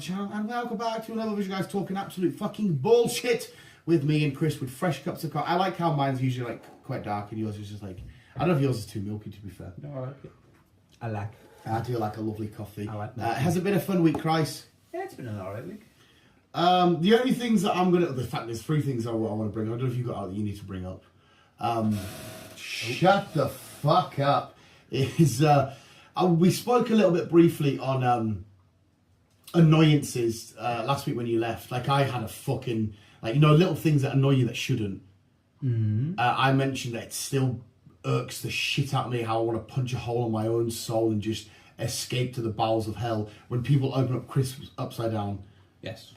the channel, and welcome back to another video, guys, talking absolute fucking bullshit with me and Chris with fresh cups of coffee. I like how mine's usually like quite dark and yours is just like, I don't know if yours is too milky, to be fair. No, I like it. I do like a lovely coffee. I like that. Has it been a fun week, Chris? Yeah, it's been an alright week. The only things that I'm gonna, the fact there's three things I want to bring up. I don't know if you've got out that you need to bring up. Shut the fuck up. Is we spoke a little bit briefly on annoyances last week when you left. Like I had a fucking, like, you know, little things that annoy you that shouldn't. Mm-hmm. I mentioned that it still irks the shit out of me how I want to punch a hole in my own soul and just escape to the bowels of hell when people open up crisps upside down. Yes.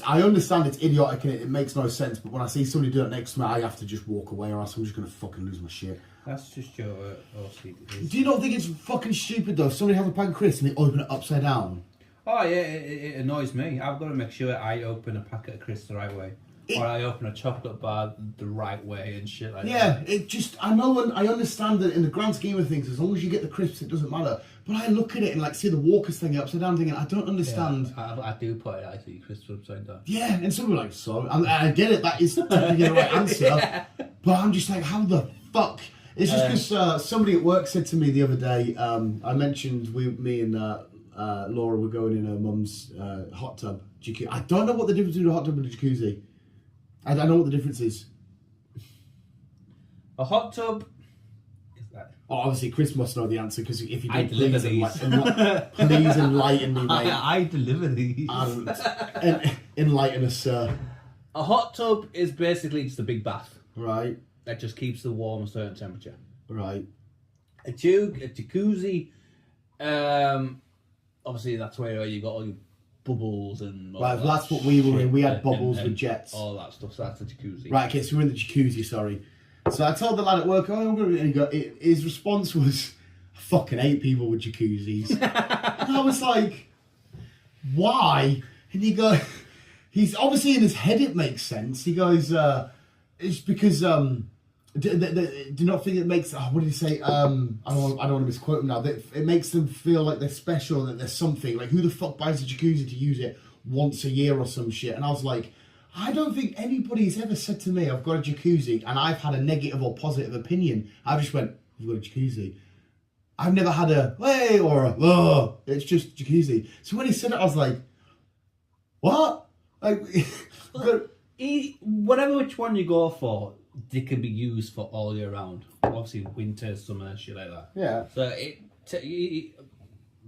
I understand it's idiotic and it makes no sense, but when I see somebody do it next to me, I have to just walk away or else I'm just going to fucking lose my shit. That's just your OCD. Do you not think it's fucking stupid though? If somebody has a pack of crisps and they open it upside down. Oh yeah, it annoys me. I've got to make sure I open a packet of crisps the right way. Or I open a chocolate bar the right way and shit like that. Yeah, it just, I know and I understand that in the grand scheme of things, as long as you get the crisps, it doesn't matter. But I look at it and like see the Walker's thing upside down thing and I don't understand. Yeah, I do put it, I see crisps upside down. Yeah, and some people are like, so, and I get it, that is technically the right answer. Yeah. But I'm just like, how the fuck? It's just because somebody at work said to me the other day, I mentioned me and Laura were going in her mum's hot tub. I don't know what the difference between a hot tub and a jacuzzi. I don't know what the difference is. A hot tub is that? Oh, obviously, Chris must know the answer because if you I don't, deliver please enlighten me, mate. I deliver these. And enlighten us, sir. A hot tub is basically just a big bath. Right. That just keeps the warm a certain temperature. Right. A jacuzzi, obviously that's where you got all your bubbles and all right, that's what we were in. We had bubbles with jets. All that stuff, so that's a jacuzzi. Right, okay, so we're in the jacuzzi, sorry. So I told the lad at work, his response was, I fucking hate people with jacuzzis. And I was like, why? And he goes, he's obviously in his head it makes sense. He goes, it's because, do not think it makes, what did he say? I don't want to misquote him now. It makes them feel like they're special, that there's something. Like, who the fuck buys a jacuzzi to use it once a year or some shit? And I was like, I don't think anybody's ever said to me, I've got a jacuzzi, and I've had a negative or positive opinion. I just went, you've got a jacuzzi. I've never had a, hey, or a, oh, it's just jacuzzi. So when he said it, I was like, what? Like, whatever which one you go for, they can be used for all year round. Obviously, winter, summer, shit like that. Yeah. So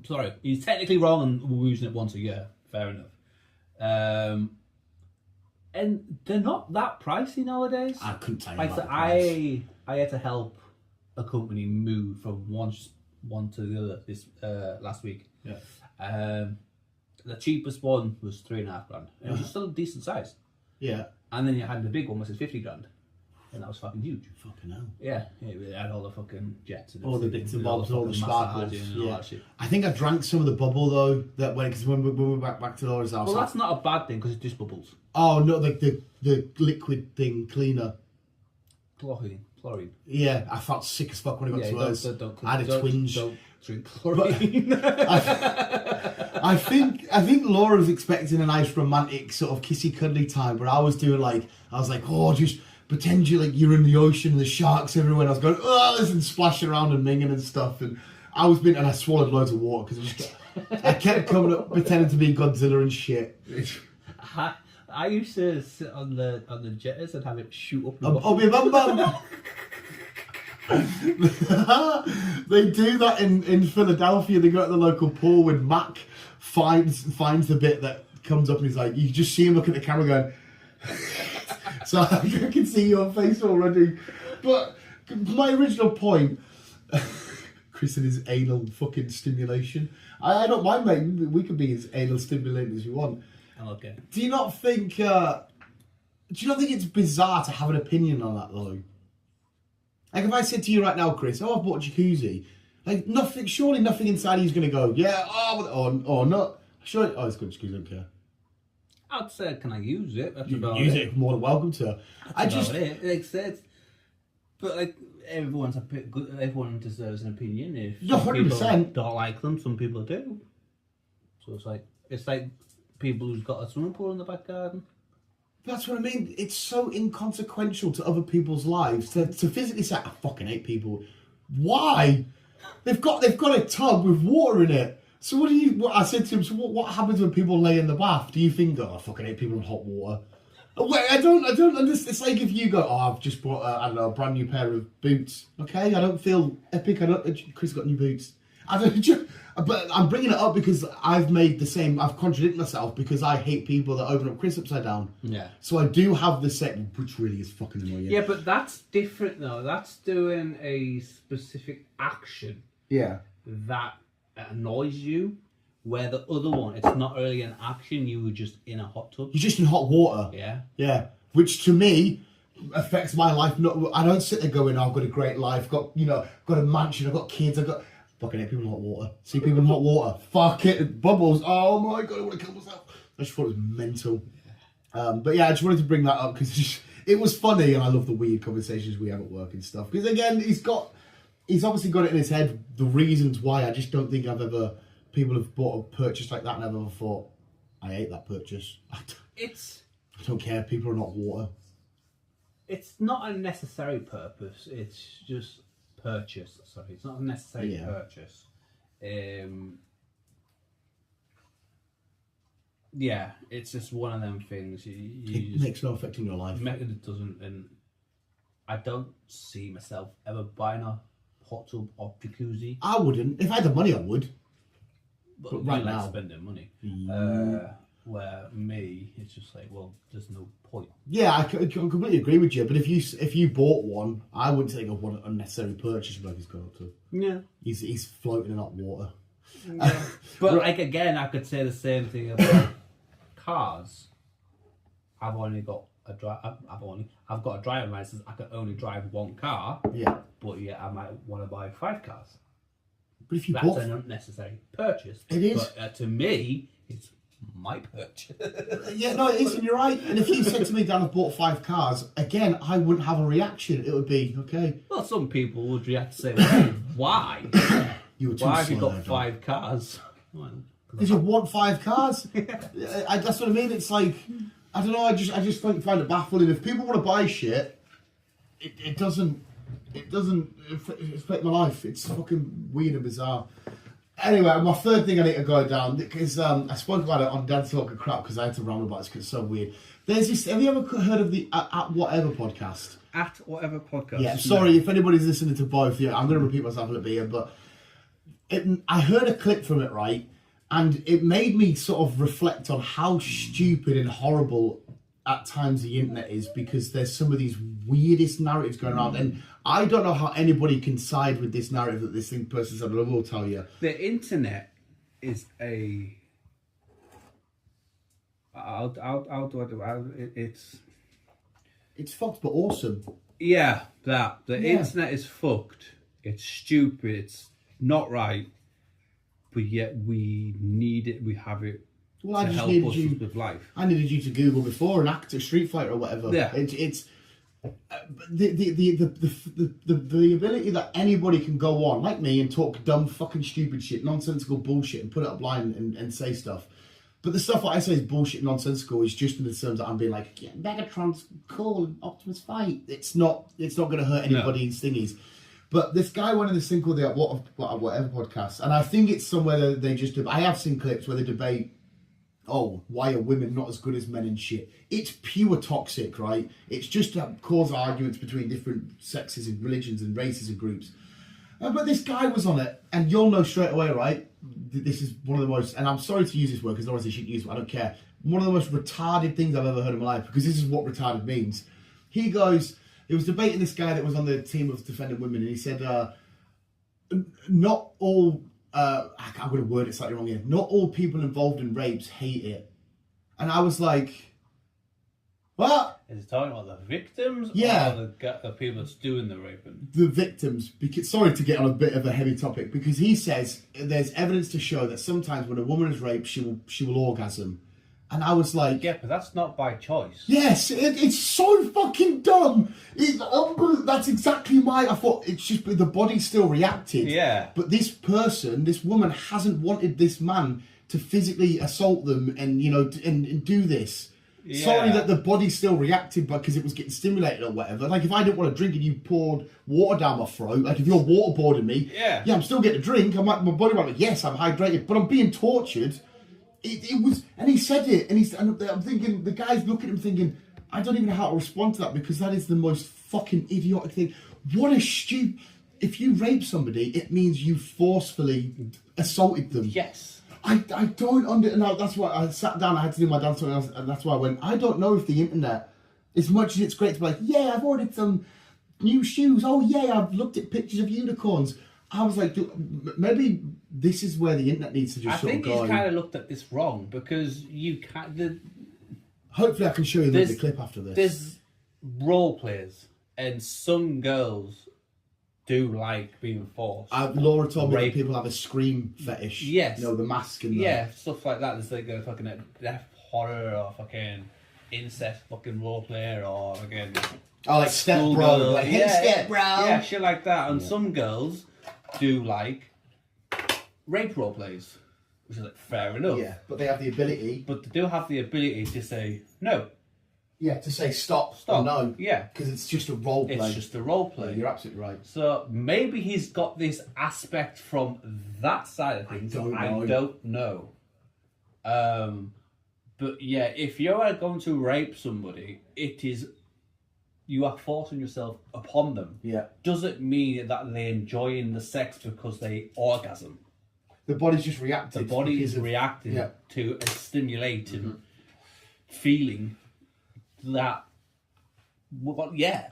sorry, he's technically wrong and we're using it once a year. Fair enough. And they're not that pricey nowadays. I couldn't tell you like, about so the price. I had to help a company move from one to the other this last week. Yeah. The cheapest one was $3,500. It was still a decent size. Yeah. And then you had the big one, which is $50,000. And that was fucking huge. Fucking hell. Yeah, it had all the fucking jets and all the bits and bobs, all the sparkles. And all that shit. I think I drank some of the bubble though. Because when we were back to Laura's house. Well, that's not a bad thing because it's just bubbles. Oh no, the liquid thing cleaner. Chlorine. Yeah, I felt sick as fuck when I got to hers. I had a twinge. Don't drink chlorine. I think Laura was expecting a nice romantic sort of kissy cuddly time, but I was like, oh, just pretend you're in the ocean and the sharks everywhere. And I was going, oh, and splashing around and minging and stuff. And I swallowed loads of water because I kept coming up pretending to be Godzilla and shit. I used to sit on the jetters and have it shoot up. My bum bum. They do that in Philadelphia. They go to the local pool when Mac finds the bit that comes up and he's like, you just see him look at the camera going. So I can see your face already. But my original point, Chris and his anal fucking stimulation. I don't mind, mate. We could be as anal stimulated as you want. Okay. Do you not think it's bizarre to have an opinion on that though? Like if I said to you right now, Chris, I've bought a jacuzzi. Like surely nothing inside you is going to go, yeah, or not. Sure, it's good jacuzzi, I don't care. I'd say, can I use it? That's you can use it, more than welcome to. But like everyone deserves an opinion. If 100%. don't like them, some people do. So it's like people who's got a swimming pool in the back garden. That's what I mean. It's so inconsequential to other people's lives to physically say, I fucking hate people. Why? They've got a tub with water in it. So I said to him, so what happens when people lay in the bath? Do you think, I fucking hate people in hot water? Wait, I don't understand. It's like if you go, I've just bought a brand new pair of boots. Okay, I don't feel epic. Chris got new boots. But I'm bringing it up because I've contradicted myself because I hate people that open up Chris upside down. Yeah. So I do have the set, which really is fucking annoying. Yeah, but that's different though. That's doing a specific action. Yeah. That annoys you. Where the other one, it's not really an action. You were just in a hot tub. You're just in hot water. Yeah. Yeah. Which to me affects my life. I don't sit there going, I've got a great life. Got a mansion. I've got kids. I've got. Fucking hate people in hot water. See people in hot water. Fuck it. Bubbles. Oh my God, I want to kill myself. I just thought it was mental. But yeah, I just wanted to bring that up because it was funny and I love the weird conversations we have at work and stuff. Because again, he's obviously got it in his head, the reasons why. I just don't think people have bought a purchase like that and I've ever thought, I hate that purchase. I don't care. People are not water. It's not a necessary purpose. It's just purchase. Sorry, it's not a necessary purchase. Yeah, it's just one of them things. It makes no effect in your life. It doesn't, and I don't see myself ever buying a hot tub or jacuzzi. I wouldn't. If I had the money, I would. But right now, like spending money. Where me, it's just like, well, there's no point. Yeah, I completely agree with you. But if you bought one, I wouldn't think of what unnecessary purchase like he's got up to. Yeah, he's floating in hot water. Yeah. But like again, I could say the same thing about cars. I've got a driving license. I can only drive one car. Yeah. But yeah, I might want to buy 5 cars. But if you that's an unnecessary purchase. It is. But to me, it's my purchase. Yeah, no, it is, and you're right. And if you said to me, Dan, I've bought 5 cars, again, I wouldn't have a reaction. It would be, okay. Well, some people would react to say, well, why? You were too why have you got there, 5 cars? Because you want 5 cars. That's what I mean. It's like, I don't know, I just find it baffling. If people want to buy shit, it doesn't affect my life. It's fucking weird and bizarre. Anyway, my third thing I need to go down, because I spoke about it on Dad's Talk of Crap because I had to ramble about it because it's so weird. There's this, have you ever heard of the At Whatever podcast? At Whatever podcast? Yeah, sorry if anybody's listening to both. Yeah, I'm going to repeat myself a little bit here, but I heard a clip from it, right? And it made me sort of reflect on how stupid and horrible at times the internet is, because there's some of these weirdest narratives going around, and I don't know how anybody can side with this narrative that this thing person said, but I will tell you. The internet is it's fucked but awesome. Yeah, the internet is fucked. It's stupid. It's not right. But yet we need it. We have it. Well, to help us with life. I needed you to Google before an actor, Street Fighter or whatever. Yeah. It's the ability that anybody can go on, like me, and talk dumb, fucking stupid shit, nonsensical bullshit, and put it up line and say stuff. But the stuff that I say is bullshit, nonsensical, is just in the terms that I'm being like, yeah, Megatron's cool and Optimus fight. It's not going to hurt anybody's thingies. But this guy went in this thing called the Whatever podcast, and I think it's somewhere that they just. I have seen clips where they debate, oh, why are women not as good as men and shit? It's pure toxic, right? It's just to cause arguments between different sexes and religions and races and groups. But this guy was on it, and you'll know straight away, right? This is one of the most, and I'm sorry to use this word because otherwise I shouldn't use it, I don't care. One of the most retarded things I've ever heard in my life, because this is what retarded means. He goes, he was debating this guy that was on the team of defending women, and he said, not all, I'm going to word it slightly wrong here, not all people involved in rapes hate it. And I was like, what? Is he talking about the victims? Yeah. Or the people that's doing the raping? The victims. Because, sorry to get on a bit of a heavy topic, because he says there's evidence to show that sometimes when a woman is raped, she will orgasm. And I was like... Yeah, but that's not by choice. Yes, it's so fucking dumb. That's exactly why I thought it's just the body still reacted. Yeah. But this woman hasn't wanted this man to physically assault them and, you know, and do this. Sorry that the body still reacted because it was getting stimulated or whatever. Like, if I didn't want to drink and you poured water down my throat, like, if you're waterboarding me, I'm still getting a drink. My body might be like, yes, I'm hydrated, but I'm being tortured. It was, and he said it, and I'm thinking, the guy's looking at him thinking, I don't even know how to respond to that because that is the most fucking idiotic thing. What a stupid... If you rape somebody, it means you forcefully assaulted them. Yes. I don't now that's why I sat down, I had to do my dance something else, and that's why I went, I don't know if the internet, as much as it's great to be like, yeah, I've ordered some new shoes, oh yeah, I've looked at pictures of unicorns. I was like, maybe this is where the internet needs to just sort of go. I think he's kind of looked at this wrong, because you can't... Hopefully I can show you the clip after this. There's role players, and some girls do like being forced. Laura told me that people have a scream fetish. Yes. You know, the mask and stuff like that. There's like a fucking death horror or fucking incest fucking role player or again. Oh, like Step Bro. Like, hey, Step Bro. Yeah, shit like that. And some girls do like rape role plays, which is like fair enough. Yeah, but they have the ability. But they do have the ability to say no. Yeah, to say stop. No. Yeah. Because it's just a role play. It's just a role play. Yeah, you're absolutely right. So maybe he's got this aspect from that side of things. I don't know. But yeah, if you are going to rape somebody, you are forcing yourself upon them. Yeah. Doesn't mean that they're enjoying the sex because they orgasm. The body's just reacting. The body is reacting to a stimulating feeling that, well, yeah.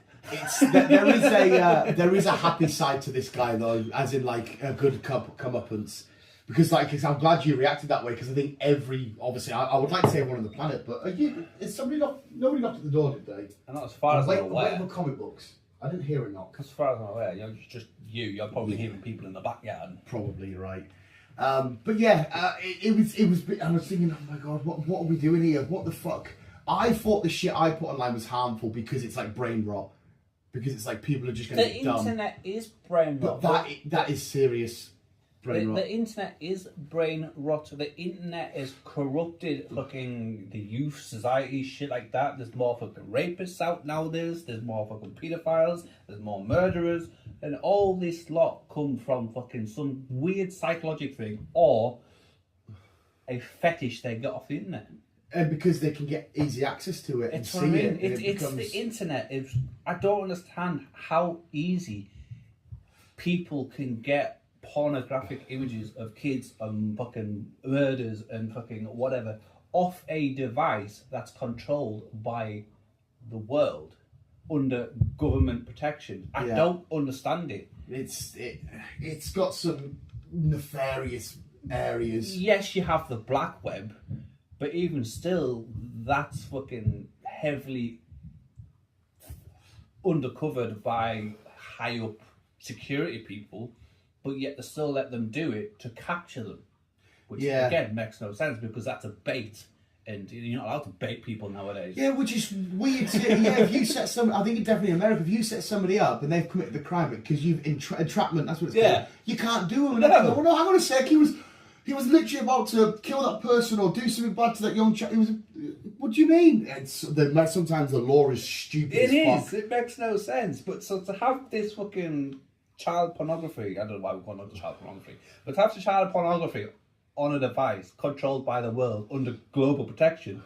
There is a happy side to this guy though, as in like a good comeuppance, because I'm glad you reacted that way, because I think obviously I would like to say everyone on the planet, but nobody knocked at the door, did they? And not as far as I'm aware. Wait for comic books. I didn't hear a knock. As far as I'm aware, you're probably hearing people in the backyard. Probably right. But yeah, it was. I was thinking, oh my god, what are we doing here? What the fuck? I thought the shit I put online was harmful because it's like brain rot. Because it's like people are just going to get dumb. The internet is brain rot. But that is serious brain rot. The internet is brain rot. The internet is corrupted fucking the youth, society, shit like that. There's more fucking rapists out nowadays. There's more fucking pedophiles. There's more murderers. And all this lot come from fucking some weird psychological thing or a fetish they got off the internet. And because they can get easy access to it and see it. It's the internet. I don't understand how easy people can get pornographic images of kids and fucking murders and fucking whatever off a device that's controlled by the world under government protection. I don't understand it. It's got some nefarious areas. Yes, you have the black web. But even still, that's fucking heavily undercovered by high up security people, but yet they still let them do it to capture them. Which again makes no sense because that's a bait. And you're not allowed to bait people nowadays. Yeah, which is weird. If you set I think it's definitely in America, if you set somebody up and they've committed the crime because you've entrapment, that's what it's called. You can't do them. No, hang on a sec, he was literally about to kill that person or do something bad to that young child. What do you mean? Sometimes the law is stupid as fuck. It makes no sense. But so to have this fucking child pornography, I don't know why we call it child pornography, but to have the child pornography on a device controlled by the world under global protection,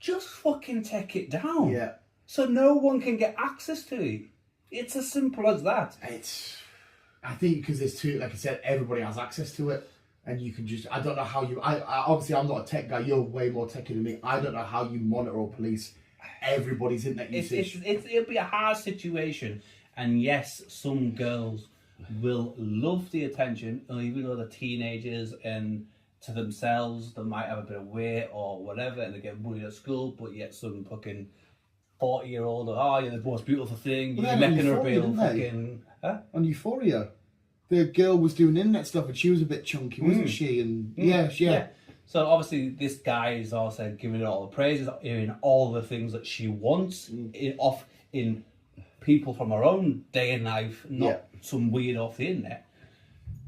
just fucking take it down. Yeah. So no one can get access to it. It's as simple as that. I think because there's like I said, everybody has access to it. And you can just, I don't know how you, I obviously I'm not a tech guy, you're way more techy than me. I don't know how you monitor or police everybody's internet usage. It'll be a hard situation. And yes, some girls will love the attention, even though they're teenagers and to themselves, they might have a bit of weight or whatever, and they get bullied at school, but yet some fucking 40-year-old, you're the most beautiful thing, you're making her real fucking... Huh? On Euphoria. The girl was doing internet stuff and she was a bit chunky, wasn't she? And yeah. So obviously this guy is also giving it all the praises, hearing all the things that she wants in people from her own day and life, not some weird off the internet.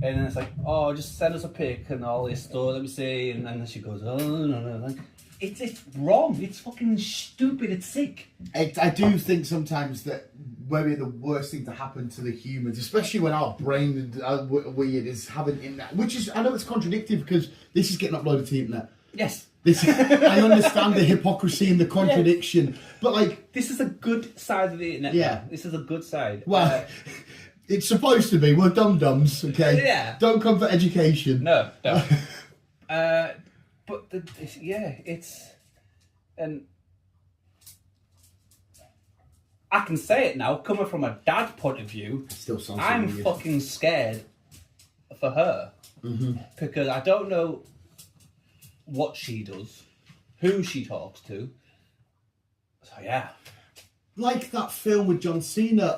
And then it's like, oh, just send us a pic and all this stuff, let me see. And then she goes, oh, no. Like, it's wrong. It's fucking stupid. It's sick. I do think sometimes that maybe the worst thing to happen to the humans, especially when our brain are weird, is having internet. Which is, I know it's contradictory because this is getting uploaded to the internet. Yes. I understand the hypocrisy and the contradiction, but like... This is a good side of the internet. Yeah. Now. This is a good side. Well, it's supposed to be. We're dum-dums, okay? Yeah. Don't come for education. No, no. But it's... And I can say it now, coming from a dad point of view, Still sounds I'm weird. fucking scared for her. Mm-hmm. Because I don't know what she does, who she talks to. So yeah. Like that film with John Cena,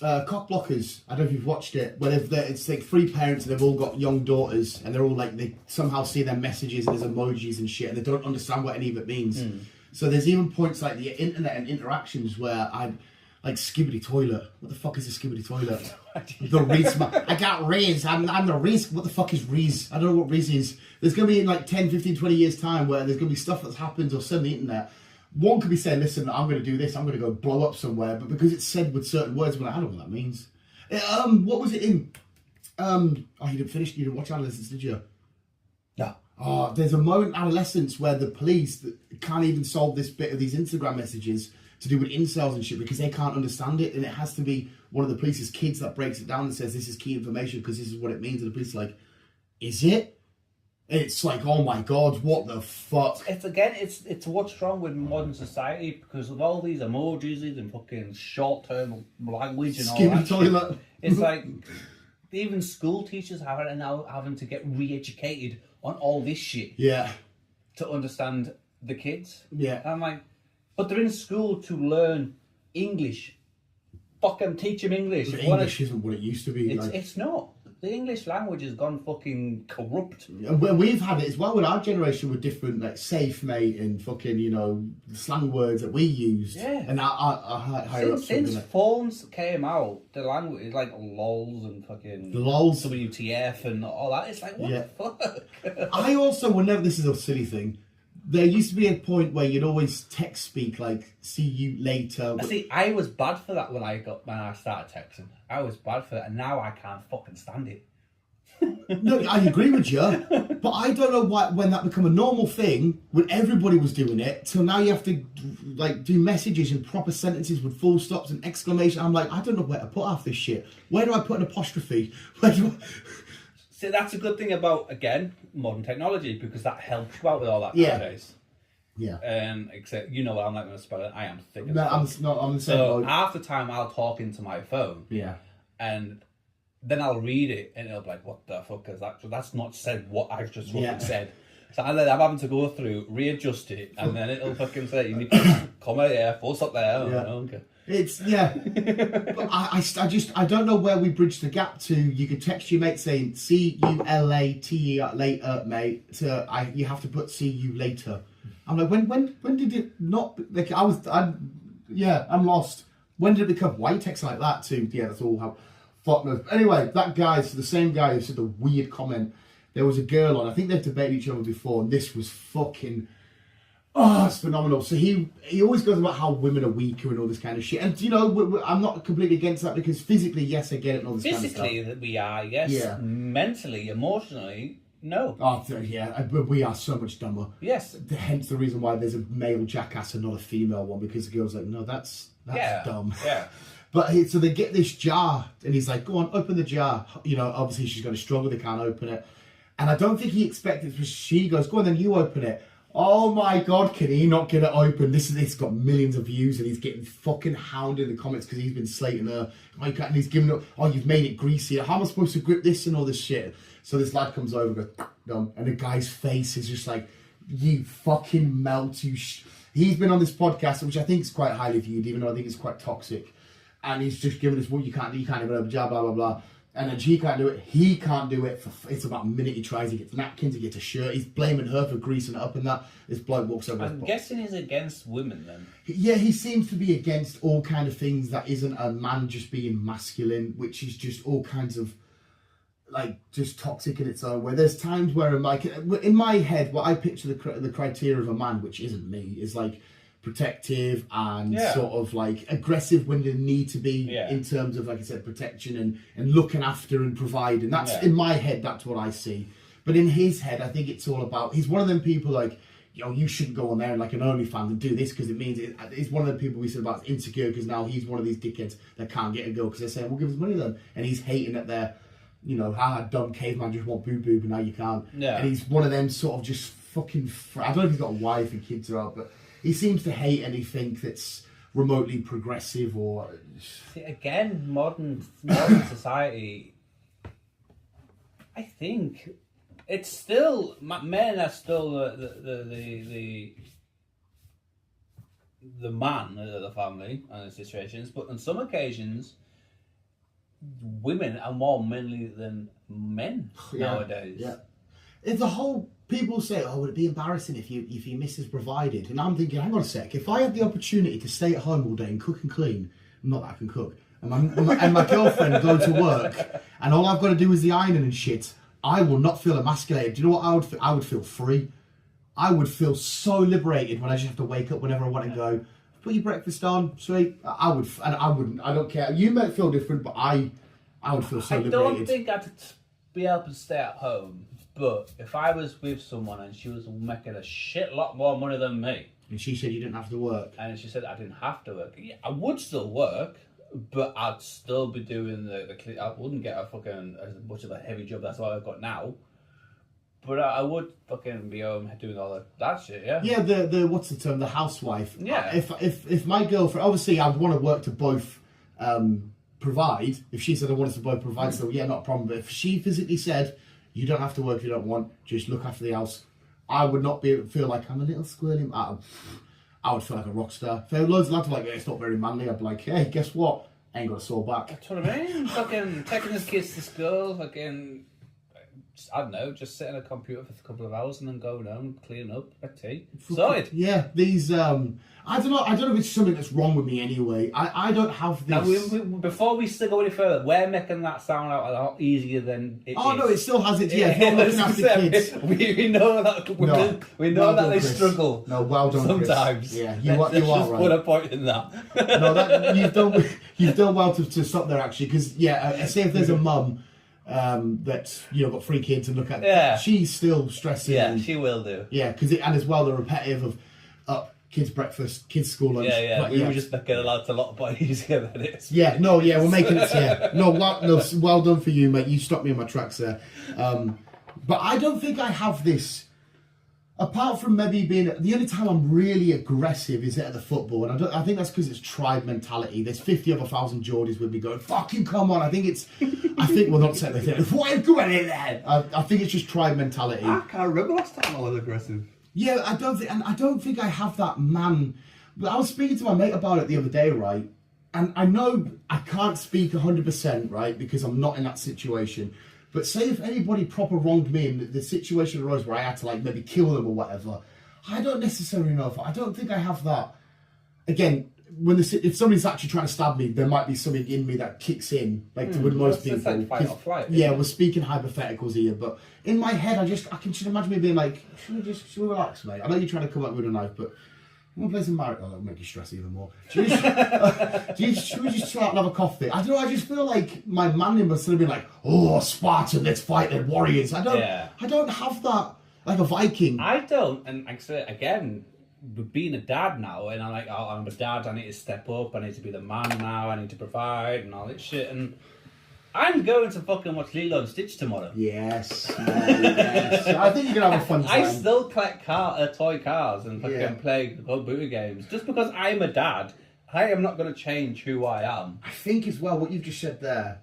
Cock Blockers. I don't know if you've watched it. Where it's like three parents and they've all got young daughters, and they're all like, they somehow see their messages and there's emojis and shit, and they don't understand what any of it means. So there's even points like the internet and interactions where I'm like skibbity toilet. What the fuck is a skibbity toilet? The Riz. I got Riz. I'm the Riz. What the fuck is Riz? I don't know what Riz is. There's going to be in like 10, 15, 20 years time where there's going to be stuff that's happened or said on the internet. One could be saying, listen, I'm going to do this. I'm going to go blow up somewhere. But because it's said with certain words, we're like, I don't know what that means. What was it in? Oh, you didn't finish. You didn't watch Adolescence, did you? No. Oh, there's a moment in Adolescence where the police can't even solve this bit of these Instagram messages to do with incels and shit because they can't understand it, and it has to be one of the police's kids that breaks it down and says this is key information because this is what it means, and the police are like, is it? And it's like, oh my god, what the fuck? It's what's wrong with modern society because of all these emojis and fucking short-term language and all that toilet. shit. It's like even school teachers are now having to get re-educated on all this shit. Yeah. To understand the kids. Yeah. And I'm like, but they're in school to learn English. Fucking teach them English. But English isn't what it used to be. It's not. The English language has gone fucking corrupt. Well, we've had it as well with our generation with different, like, safe, mate, and fucking, you know, slang words that we used. Yeah. And our higher ups. Since phones came out, the language is like lols and fucking lols, WTF and all that. It's like, what the fuck? I also, whenever, this is a silly thing, there used to be a point where you'd always text speak, like, see you later. See, I was bad for that when I started texting. I was bad for it, and now I can't fucking stand it. No, I agree with you, but I don't know why when that became a normal thing, when everybody was doing it, till now you have to, like, do messages in proper sentences with full stops and exclamation. I'm like, I don't know where to put half this shit. Where do I put an apostrophe? Where do I... See, that's a good thing about, again, modern technology, because that helps you out with all that nowadays. Yeah. Except, you know what I'm not going to spell it. I am thick as no, fuck. I'm the same. So half the time I'll talk into my phone. Yeah. And then I'll read it and it'll be like, what the fuck is that? So that's not said what I've just fucking said. So I'm having to go through, readjust it, and then it'll fucking say, you need to comma there, full stop there. Okay. It's, but I don't know where we bridge the gap to. You could text your mate saying, see you later, mate. You have to put see you later. I'm like, when did it not, like, I'm lost. When did it become white text like that too? Yeah, that's all how, fuck knows. Anyway, that guy's the same guy who said the weird comment. There was a girl on, I think they've debated each other before, and this was fucking, it's phenomenal. So he always goes about how women are weaker and all this kind of shit. And, you know, I'm not completely against that because physically, yes, I get it and all this kind of stuff. Physically, we are, yes. Yeah. Mentally, emotionally, no. Oh, yeah, we are so much dumber. Yes. Hence the reason why there's a male jackass and not a female one, because the girl's like, no, that's dumb. Yeah. But so they get this jar, and he's like, go on, open the jar. You know, obviously she's going to struggle, they can't open it. And I don't think he expected, because she goes, go on, then you open it. Oh my God, can he not get it open? This got millions of views, and he's getting fucking hounded in the comments because he's been slating her. And he's giving up, oh, you've made it greasy. How am I supposed to grip this and all this shit? So this lad comes over and goes, done. And the guy's face is just like, you fucking melt. He's been on this podcast, which I think is quite highly viewed, even though I think it's quite toxic. And he's just giving us, well, you can't even open a jar, blah, blah, blah. And then she can't do it. He can't do it. It's about a minute he tries. He gets napkins, he gets a shirt. He's blaming her for greasing it up and that. This bloke walks over. I'm guessing he's against women then. Yeah, he seems to be against all kind of things that isn't a man just being masculine, which is just all kinds of like just toxic in its own way. There's times where I'm like, in my head, what I picture the criteria of a man, which isn't me, is like protective and sort of like aggressive when they need to be in terms of, like I said, protection and looking after and providing. That's in my head, that's what I see. But in his head, I think it's all about, he's one of them people like, you shouldn't go on there and like an OnlyFans and do this because it means it's one of the people we said about insecure, because now he's one of these dickheads that can't get a girl because they're saying, well, give us money then. And he's hating at their, dumb caveman just want boob, but now you can't. Yeah. And he's one of them sort of just fucking, I don't know if he's got a wife and kids are out, but he seems to hate anything that's remotely progressive or... See, again, modern society, I think it's still, men are still the man of the family and the situations, but on some occasions, women are more manly than men nowadays. Yeah. It's the whole... People say, oh, would it be embarrassing if your missus provided? And I'm thinking, hang on a sec, if I had the opportunity to stay at home all day and cook and clean, not that I can cook, and my girlfriend go to work, and all I've got to do is the ironing and shit, I will not feel emasculated. Do you know what I would feel? I would feel free. I would feel so liberated when I just have to wake up whenever I want to go, put your breakfast on, sweet. I don't care. You might feel different, but I would feel so liberated. I don't think I'd be able to stay at home. But if I was with someone and she was making a shit lot more money than me, and she said you didn't have to work, and she said I didn't have to work, yeah, I would still work, but I'd still be doing the I wouldn't get a fucking as much of a heavy job that's what I've got now. But I would fucking be home doing all that shit, yeah. Yeah, the what's the term? The housewife. Yeah. If my girlfriend, obviously I'd want to work to both provide. If she said I wanted to both provide, so yeah, not a problem. But if she physically said, you don't have to work if you don't want, just look after the house, I would not feel like I'm a little squirrely. I would feel like a rock star. If there were loads of lads like, it's not very manly, I'd be like, hey, guess what? I ain't got a sore back. That's what I mean. Fucking taking his kids to school, fucking, I don't know, just sitting at a computer for a couple of hours and then going home, cleaning up, a tea. Sorted. Yeah, these, I don't know if it's something that's wrong with me anyway. I don't have this... Now, before we still go any further, we're making that sound out a lot easier than it is. Oh, no, it still has its... Yeah, not looking after kids. We know that women, we know that they struggle. No, well done, sometimes. Chris. Yeah, you are right. Just put a point in that. No, you've done well to stop there, actually, because, say if there's a mum that's got 3 kids to look at, she's still stressing. Yeah, she will do. Yeah, and as well the repetitive of kids breakfast, kids school lunch. Yeah. We were just making it a lot more easier than it is. Yeah, no, yeah, we're making it. Yeah, no, well done for you, mate. You stopped me in my tracks there. But I don't think I have this. Apart from maybe being the only time I'm really aggressive is at the football, and I think that's because it's tribe mentality. There's 50 other thousand Geordies with me going, "Fucking come on!" I think well, not saying they think, "What are you doing in there?" I think it's just tribe mentality. I can't remember last time I was aggressive. Yeah, I don't think I have that man. But I was speaking to my mate about it the other day, right? And I know I can't speak 100%, right, because I'm not in that situation. But say if anybody proper wronged me and the situation arose where I had to like maybe kill them or whatever, I don't necessarily know I don't think I have that. Again, if somebody's actually trying to stab me, there might be something in me that kicks in, like with most people. It's like fight or flight. Yeah, we're speaking hypotheticals here, but in my head, I can just imagine me being like, should we relax, mate? I know you're trying to come up with a knife, but I'm gonna play some Mario. Oh, that'll make you stress even more. Should we just chill out and have a coffee? I don't know. I just feel like my man must have been like, "Oh, Spartan, let's fight the warriors." I don't have that like a Viking. I don't, and actually, again, being a dad now, and I'm a dad. I need to step up. I need to be the man now. I need to provide and all that shit. And I'm going to fucking watch Lilo and Stitch tomorrow. Yes, yes. I think you're gonna have a fun time. I still collect toy cars and fucking play computer games. Just because I'm a dad, I am not going to change who I am. I think as well what you've just said there,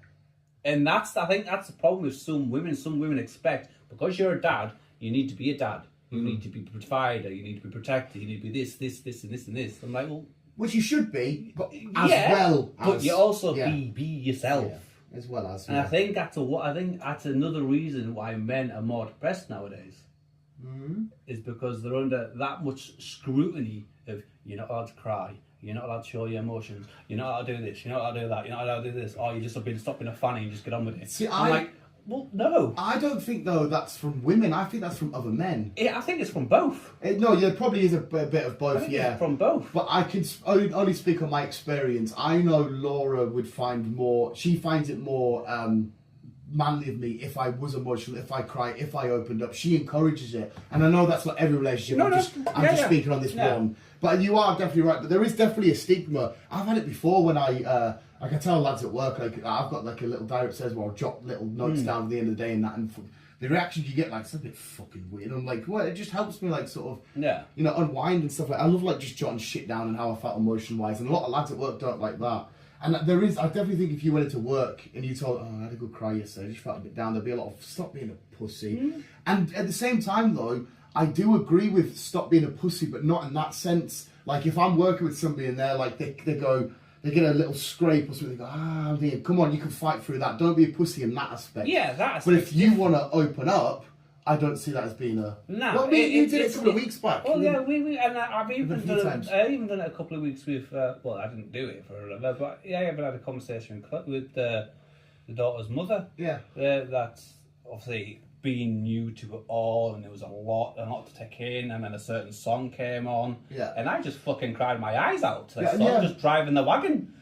and I think that's the problem with some women. Some women expect because you're a dad, you need to be a dad. You need to be a provider. You need to be protected. You need to be this, and this, and this. I'm like, well, which you should be, but but you also be yourself. Yeah. As well as, and I think that's another reason why men are more depressed nowadays. Is because they're under that much scrutiny of you're not allowed to cry, you're not allowed to show your emotions, you're not allowed to do this, you're not allowed to do that, you're not allowed to do this. Oh, you just have been stopping a fan and you just get on with it. See, I'm like, Well, no. I don't think though that's from women. I think that's from other men. I think it's from both. No, there probably is a bit of I both. think Yeah, it's from both. but I can only speak on my experience. I know Laura would find more. She finds it more manly of me if I was emotional, if I cried, if I opened up. She encourages it, and I know that's not every relationship. No, I'm no. just speaking on this one. But you are definitely right. But there is definitely a stigma. I've had it before when I can tell lads at work, like I've got like a little diary that says, well, I'll jot little notes down at the end of the day and that, and the reactions you get, like, it's a bit fucking weird. I'm like, well, it just helps me, like, sort of, you know, unwind and stuff like. I love like just jotting shit down and how I felt emotion wise, and a lot of lads at work don't like that. And there is, I definitely think if you went into work and you told, oh, I had a good cry yesterday, I just felt a bit down, there'd be a lot of, stop being a pussy. And at the same time, though, I do agree with stop being a pussy, but not in that sense. Like, if I'm working with somebody and they're like, they go, they get a little scrape or something, they go, I'm thinking, come on, you can fight through that. Don't be a pussy in that aspect. Yeah, that's. But if you want to open up, I don't see that as being a. No, well, you did it a couple of weeks back. Well, yeah, and I've even a few done. times. I even done it a couple of weeks with. Well, I didn't do it for a little, but yeah, I even had a conversation with the daughter's mother. Yeah. That's obviously being new to it all, and there was a lot to take in, and then a certain song came on. Yeah. And I just fucking cried my eyes out to this Yeah, song, yeah. just driving the wagon.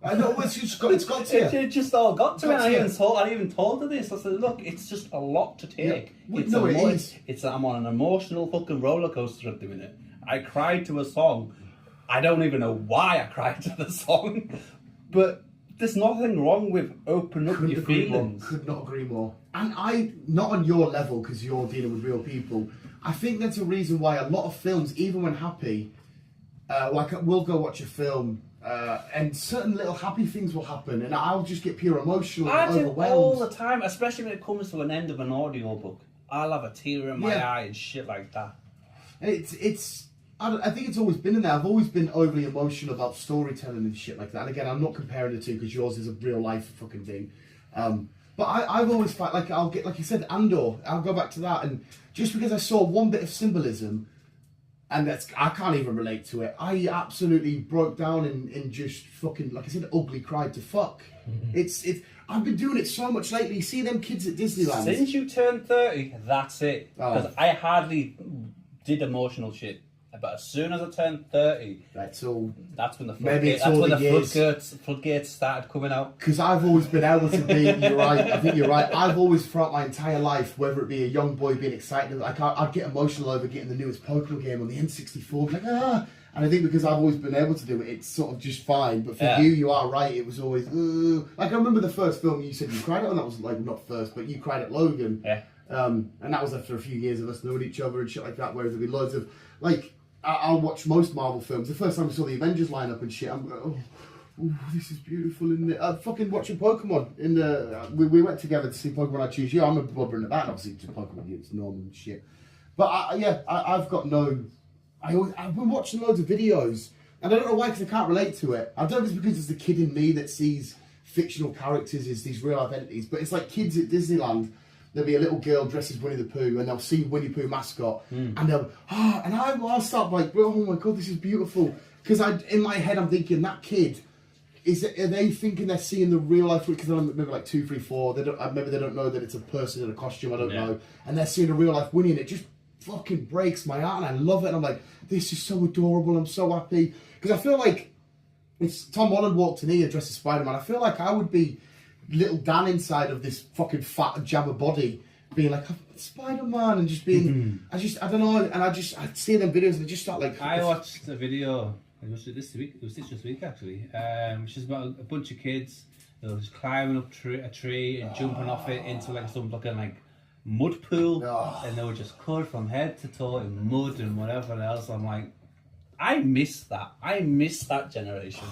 I know, it's got to you. It just all got to me. Got And to you. I even told her this. I said, look, it's just a lot to take. Yeah. No, it is. I'm on an emotional fucking roller coaster at the minute. I cried to a song. I don't even know why I cried to the song, but there's nothing wrong with opening up your feelings. Could not agree more. And I, not on your level because you're dealing with real people. I think that's a reason why a lot of films, even when happy, like we'll go watch a film. And certain little happy things will happen, and I'll just get pure emotional I and do overwhelmed. all the time, especially when it comes to an end of an audiobook. I'll have a tear in my Yeah. eye and shit like that. I think it's always been in there. I've always been overly emotional about storytelling and shit like that. And again, I'm not comparing the two because yours is a real life fucking thing. But I've always felt like I'll get, like you said, Andor. I'll go back to that, and just because I saw one bit of symbolism. And I can't even relate to it. I absolutely broke down and just fucking, like I said, ugly cried to fuck. It's I've been doing it so much lately. You see them kids at Disneyland. Since you turned 30, that's it. Oh. Because I hardly did emotional shit. But as soon as I turned 30, That's all. that's when the Maybe it's that's all when the the years. floodgates started coming out. Because I've always been able to be, you're right, I think you're right. I've always throughout my entire life, whether it be a young boy being excited, like I'd get emotional over getting the newest Pokemon game on the N64, like And I think because I've always been able to do it, it's sort of just fine. But for you are right, it was always, like I remember the first film you said you cried at, and that was like not first, but you cried at Logan. Yeah. And that was after a few years of us knowing each other and shit like that, where there'd be loads of, like, I'll watch most Marvel films. The first time I saw the Avengers lineup and shit, I'm going, oh, this is beautiful. And I'm fucking watching Pokemon. We went together to see Pokemon I Choose You. I'm a blubbering at that, and obviously just Pokemon, it's normal and shit. But I've got no. I've been watching loads of videos, and I don't know why, because I can't relate to it. I don't know if it's because it's the kid in me that sees fictional characters as these real life entities, but it's like kids at Disneyland. There'll be a little girl dressed as Winnie the Pooh, and they'll see Winnie the Pooh mascot, and they'll, and I'll start like, oh my god, this is beautiful. Because in my head, I'm thinking, that kid, are they thinking they're seeing the real life? Because they're maybe like 2, 3, 4, maybe they don't know that it's a person in a costume, I don't know, and they're seeing a real life Winnie, and it just fucking breaks my heart, and I love it, and I'm like, this is so adorable, I'm so happy. Because I feel like, it's Tom Holland walked in here dressed as Spider-Man, I feel like I would be little Dan inside of this fucking fat jabber body, being like, Spider-Man, and just being, I don't know, and I see them videos and I just start like. I watched a video, it was this week actually, which is about a bunch of kids that was climbing up a tree and jumping off it into like some fucking like mud pool, and they were just covered from head to toe in mud and whatever else. I'm like, I miss that generation,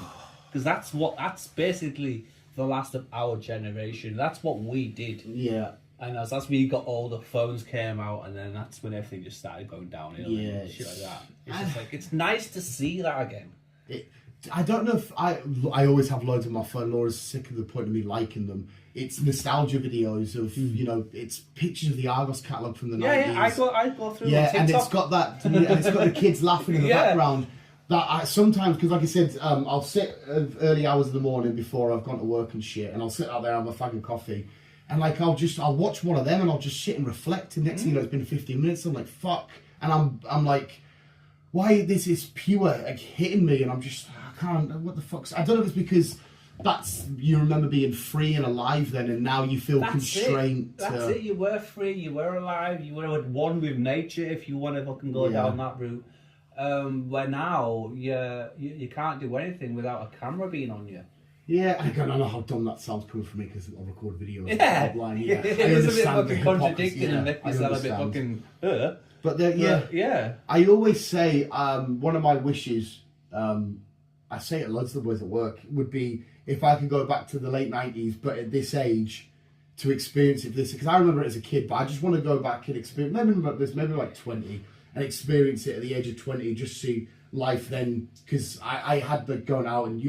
because that's basically the last of our generation. That's what we did. Yeah. And as we got older, phones came out, and then that's when everything just started going downhill and shit like that. It's just like, it's nice to see that again. I don't know if I always have loads on my phone. Laura's sick of the point of me liking them. It's nostalgia videos of, you know, it's pictures of the Argos catalogue from the 90s. Yeah, I go through yeah, TikTok. and it's got that, and it's got the kids laughing in the background. That I sometimes, because like I said, I'll sit early hours of the morning before I've gone to work and shit, and I'll sit out there, have a fag of coffee, And like I'll watch one of them and I'll just sit and reflect. And next thing you know, it's been 15 minutes. I'm like, fuck. And I'm like, why this is pure like hitting me, and I'm just I can't. What the fuck? I don't know if it's because you remember being free and alive then, and now you feel constrained. That's it. You were free. You were alive. You were at one with nature. If you want to fucking go down that route. Where now you can't do anything without a camera being on you. Yeah, I don't know how dumb that sounds coming from me because I'll record videos. Yeah, online. It is a bit fucking contradicting and make me sound a bit fucking. But yeah. I always say one of my wishes. I say it loads of the boys at work would be if I could go back to the late 90s, but at this age, to experience it. Because I remember it as a kid, but I just want to go back and experience. Maybe like 20. And experience it at the age of 20, just see life then, because I had the going out and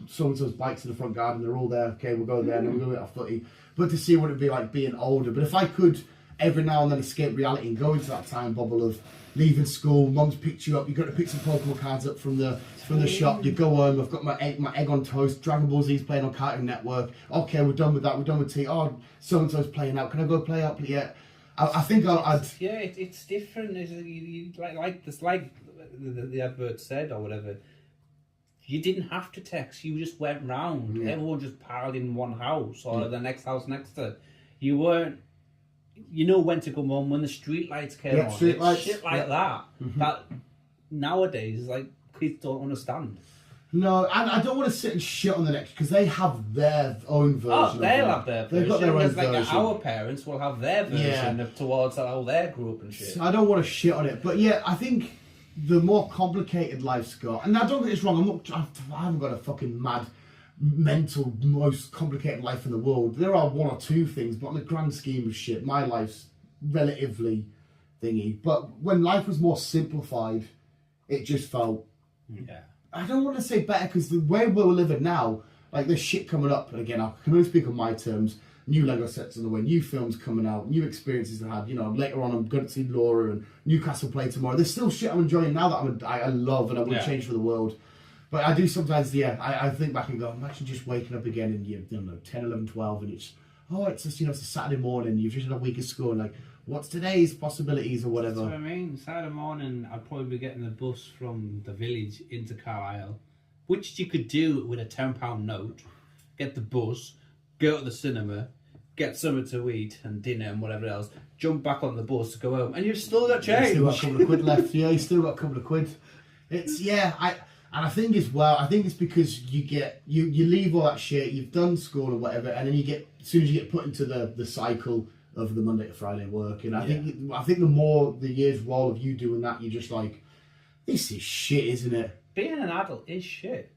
so-and-so's bikes in the front garden, they're all there, okay, we'll go there and then we'll go get our footy, but to see what it'd be like being older. But if I could every now and then escape reality and go into that time bubble of leaving school, mum's picked you up, you've got to pick some Pokemon cards up from the shop, you go home, I've got my egg on toast, Dragon Ball Z's playing on Cartoon Network, okay, we're done with that, we're done with tea, so-and-so's playing out, can I go play out? Yeah. I think I'd... Yeah, it's different. Like the advert said or whatever. You didn't have to text. You just went round. Yeah. Everyone just piled in one house or the next house next to. You weren't... You know when to come home when the street lights came on. Street lights. Shit like that. Mm-hmm. That nowadays, like, kids don't understand. No, and I don't want to sit and shit on the next because they have their own version. Oh, they'll have their version. They've got their own version. Like our parents will have their version of towards how they grew up and shit. So I don't want to shit on it, but yeah, I think the more complicated life's got, and now don't get this wrong, I haven't got a fucking mad, mental, most complicated life in the world. There are one or two things, but on the grand scheme of shit, my life's relatively thingy. But when life was more simplified, it just felt... Yeah. I don't want to say better because the way we're living now, like there's shit coming up, and again, I can only speak on my terms, new Lego sets on the way, new films coming out, new experiences I had, later on I'm going to see Laura and Newcastle play tomorrow. There's still shit I'm enjoying now that I love and I wouldn't change for the world. But I do sometimes, I think back and go, imagine just waking up again and you don't know, 10, 11, 12 and it's just, it's a Saturday morning, you've just had a week of school and like, what's today's possibilities or whatever? That's what I mean. Saturday morning, I'd probably be getting the bus from the village into Carlisle, which you could do with a £10 note. Get the bus, go to the cinema, get something to eat and dinner and whatever else, jump back on the bus to go home, and you've still got change. You've still got a couple of quid left. Yeah, you still got a couple of quid. It's I think as well. I think it's because you leave all that shit. You've done school or whatever, and then as soon as you get put into the cycle of the Monday to Friday work, and I think the more the years roll of you doing that, you're just like, this is shit, isn't it? Being an adult is shit.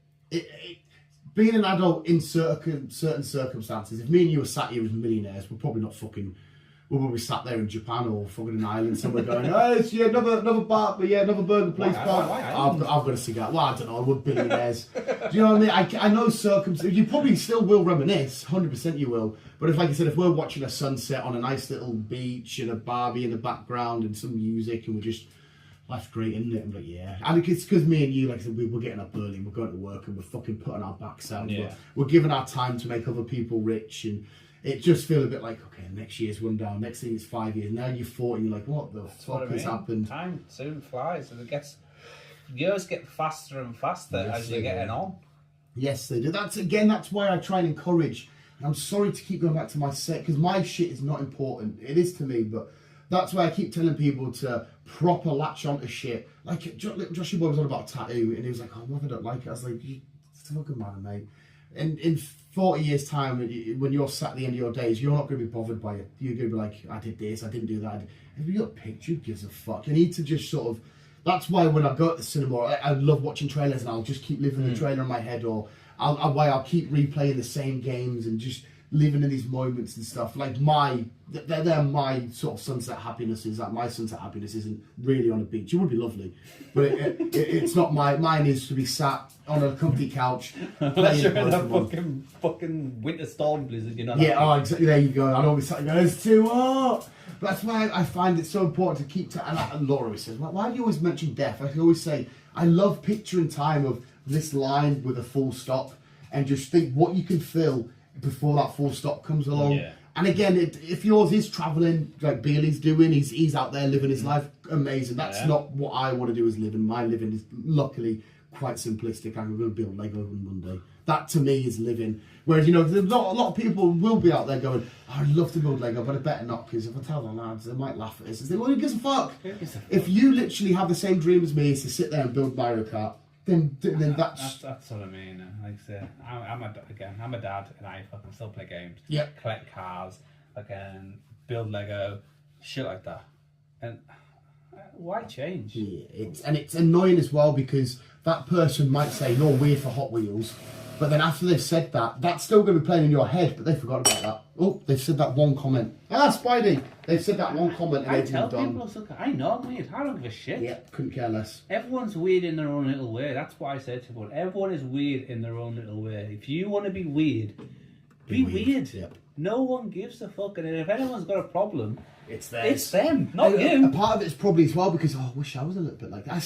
Being an adult in certain circumstances. If me and you were sat here as millionaires, we're probably sat there in Japan or fucking an island somewhere going, another bar, but another burger place. I've got a cigar. Well, I don't know. We're billionaires. Do you know what I mean? I know circumstances. You probably still will reminisce. 100% you will. But if, like I said, if we're watching a sunset on a nice little beach and a Barbie in the background and some music and we're just, life's great, isn't it? I'm like, yeah. And it's because me and you, like I said, we're getting up early and we're going to work and we're fucking putting our backs out. Yeah. We're giving our time to make other people rich, and it just feels a bit like, okay, next year's run down, next thing is 5 years. Now you're 40 and you're like, what the fuck has happened? Time soon flies, and years get faster and faster as you're getting on. Yes, they do. That's why I try and encourage. And I'm sorry to keep going back to my set, because my shit is not important. It is to me, but that's why I keep telling people to proper latch onto shit. Like, Joshy Boy was on about a tattoo, and he was like, oh, what if I don't like it? I was like, it's a fucking matter, mate. And in 40 years' time, when you're sat at the end of your days, you're not going to be bothered by it. You're going to be like, I did this, I didn't do that. If you got a picture, who gives a fuck? You need to just sort of... That's why when I go to the cinema, I love watching trailers, and I'll just keep living the trailer in my head, or I'll keep replaying the same games and just living in these moments and stuff. Like they're my sort of sunset happinesses. Like my sunset happiness isn't really on a beach. It would be lovely, but it's not mine is to be sat on a comfy couch. Unless you're in a fucking winter storm blizzard, you know. Yeah, oh, exactly. There you go. I'd always say, it's too hot. But that's why I find it so important to keep and Laura always says, why do you always mention death? I can always say, I love picturing time of this line with a full stop and just think what you can feel before that full stop comes along. Yeah. And again, if yours is travelling, like Bailey's doing, he's out there living his life, amazing. That's not what I want to do as living. My living is luckily quite simplistic. I'm going to build Lego on Monday. That to me is living. Whereas, there's a lot of people will be out there going, oh, I'd love to build Lego, but I better not, because if I tell the lads, they might laugh at us and say, well, who gives a fuck? If you literally have the same dream as me, is to sit there and build Mario Kart, then that's what I mean. Like I say, I'm a dad, and I fucking still play games. Yep. Collect cars, fucking build Lego, shit like that. And why change? Yeah, it's annoying as well, because that person might say you're weird for Hot Wheels, but then after they've said that, that's still going to be playing in your head, but they forgot about that. Oh, they've said that one comment. Spidey! They've said that one comment and I they've tell moved on. people, I know I'm weird. I don't give a shit. Yeah, couldn't care less. Everyone's weird in their own little way. That's what I say to people. Everyone is weird in their own little way. If you want to be weird, be weird. Yep. No one gives a fuck. And if anyone's got a problem, It's theirs. it's them, not you. A part of it's probably as well because, I wish I was a little bit like that.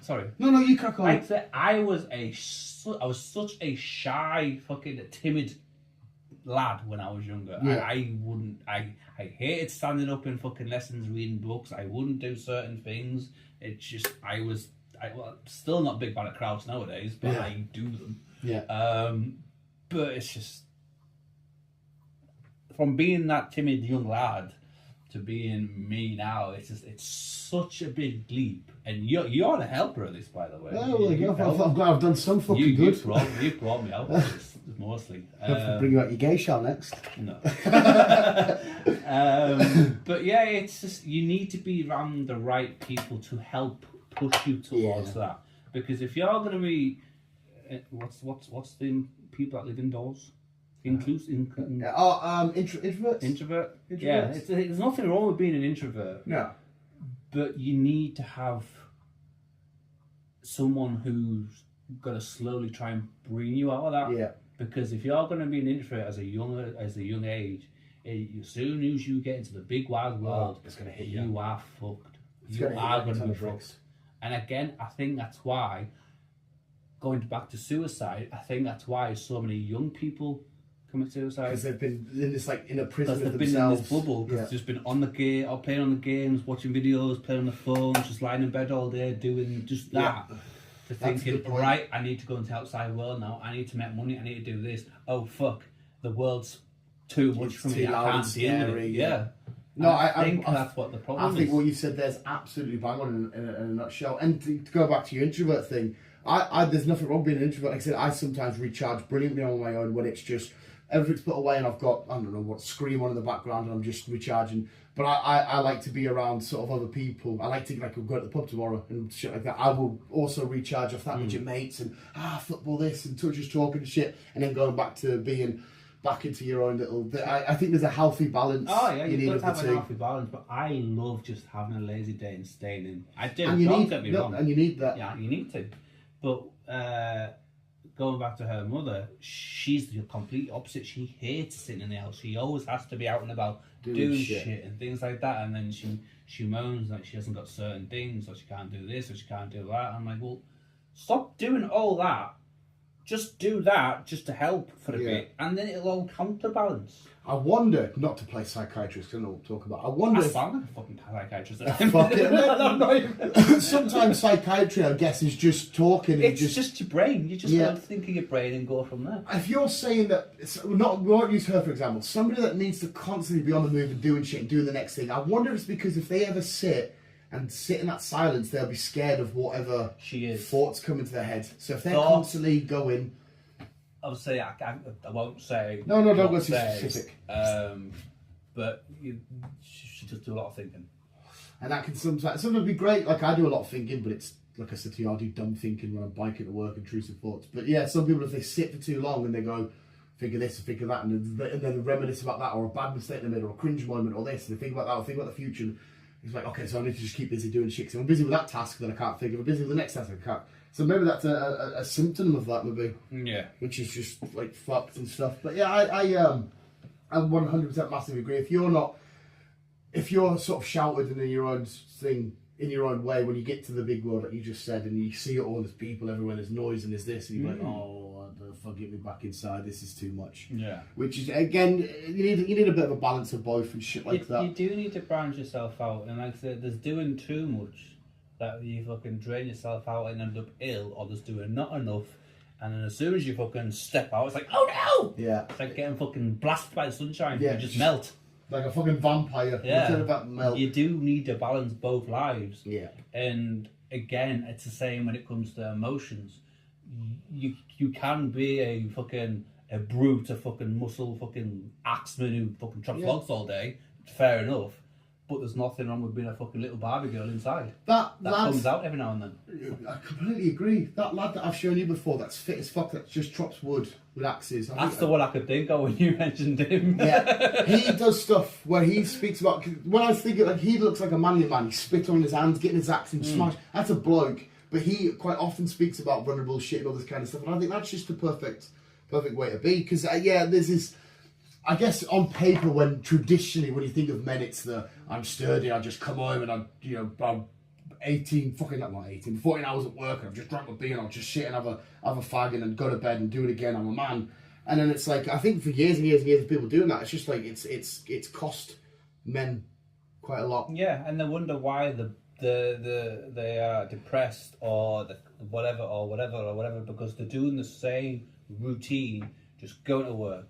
Sorry. No, you crack on. Like I said, I was such a shy, fucking timid lad when I was younger. Yeah. I hated standing up in fucking lessons, reading books. I wouldn't do certain things. It's just, I'm still not big fan of crowds nowadays, but Yeah. I do them. Yeah. But it's just, from being that timid young lad to being me now, it's such a big leap. And you're the helper of this, by the way. Oh, I'm glad I've done some fucking good. You brought me out with this, mostly. Hopefully bring you out your gay shell next. No. But yeah, it's just, you need to be around the right people to help push you towards that. Because if you're going to be, what's the people that live indoors? Introverts? Introvert? Yeah, there's nothing wrong with being an introvert. No. But you need to have someone who's got to slowly try and bring you out of that. Yeah. Because if you're going to be an introvert as a young age, as soon as you get into the big wide world, it's going to hit you. You are fucked. It's you gonna are hit going to be bricks. fucked. And again, I think that's why, going back to suicide, I think that's why so many young people commit suicide. Because they've been in this, in a prison Because of they've themselves. been in this bubble. Because they've just been on the game, or playing on the games, watching videos, playing on the phone, just lying in bed all day, doing just that. Yeah. To That's thinking, the point. right, I need to go into the outside world now. I need to make money. I need to do this. Oh fuck, the world's too much for me. too I loud can't and deal with scary, it. yeah. Yeah. No, I think that's what the problem is. I think what you said there's absolutely bang on in a nutshell. And to go back to your introvert thing, I there's nothing wrong being an introvert. Like I said, I sometimes recharge brilliantly on my own when it's just everything's put away and I've got, I don't know what, Scream on in the background and I'm just recharging. But I like to be around sort of other people. I like to go to the pub tomorrow and shit like that. I will also recharge off that with your mates and football this and just talking shit and then going back to being back into your own little. I think there's a healthy balance. Oh yeah, you you've got to have a healthy balance. But I love just having a lazy day and staying in. I do. And you Don't need, get me no, wrong. and you need that. Yeah, you need to. But going back to her mother, she's the complete opposite. She hates sitting in the house. She always has to be out and about doing shit and things like that. And then she moans like she hasn't got certain things, or she can't do this, or she can't do that. I'm like, well, stop doing all that. Just do that just to help for a bit, and then it'll all counterbalance. I wonder, not to play psychiatrist, I don't know what to talk about. I wonder. I if, sound like a fucking psychiatrist. fuck it. Sometimes psychiatry, I guess, is just talking. It's and just your brain. You just got to think of your brain and go from there. If you're saying that, we won't use her for example, somebody that needs to constantly be on the move and doing shit and doing the next thing, I wonder if it's because if they ever sit in that silence, they'll be scared of whatever thoughts come into their head. So if they're constantly going... Obviously, I won't say... No, don't go too specific. But she does do a lot of thinking. And that can sometimes be great. Like, I do a lot of thinking, but it's, like I said to you, I do dumb thinking when I'm biking to work, intrusive thoughts. But yeah, some people, if they sit for too long and they go, think of this and think of that, and then they reminisce about that, or a bad mistake in the middle, or a cringe moment, or this, and they think about that, or think about the future. It's like, okay, so I need to just keep busy doing shit. So I'm busy with that task, then I can't think. If I'm busy with the next task, I can't. So maybe that's a symptom of that, maybe. Yeah. Which is just like fucked and stuff. But yeah, I 100% massively agree. If you're sort of shouted and in your own thing, in your own way when you get to the big world, like you just said, and you see it all, there's people everywhere, there's noise and there's this, and you're like, oh, the fuck, get me back inside, this is too much. Yeah. Which is, again, you need a bit of a balance of both and shit like that. You do need to branch yourself out, and like I said, there's doing too much that you fucking drain yourself out and end up ill, or there's doing not enough, and then as soon as you fucking step out, it's like, oh no! Yeah. It's like getting fucking blasted by the sunshine, Yeah, you just melt. Like a fucking vampire. Yeah. About melt. You do need to balance both lives. Yeah. And again, it's the same when it comes to emotions. You can be a brute, a fucking muscle fucking axeman who fucking chops logs all day. Fair enough. But there's nothing wrong with being a fucking little Barbie girl inside. That comes out every now and then. I completely agree. That lad that I've shown you before, that's fit as fuck, that just chops wood with axes. That's the one I could think of when you mentioned him. Yeah, he does stuff where he speaks about. When I was thinking, like, he looks like a manly man. He spit on his hands, getting his axe and smash. That's a bloke. But he quite often speaks about vulnerable shit and all this kind of stuff. And I think that's just the perfect way to be. Because there's this. I guess on paper, when traditionally when you think of men, it's I'm sturdy. I just come home and I'm 14 hours at work and I've just drank my beer and I'll just shit and have a fag and then go to bed and do it again. I'm a man. And then it's like, I think for years and years and years of people doing that, it's just like it's cost men quite a lot. Yeah, and they wonder why they are depressed or whatever because they're doing the same routine, just going to work,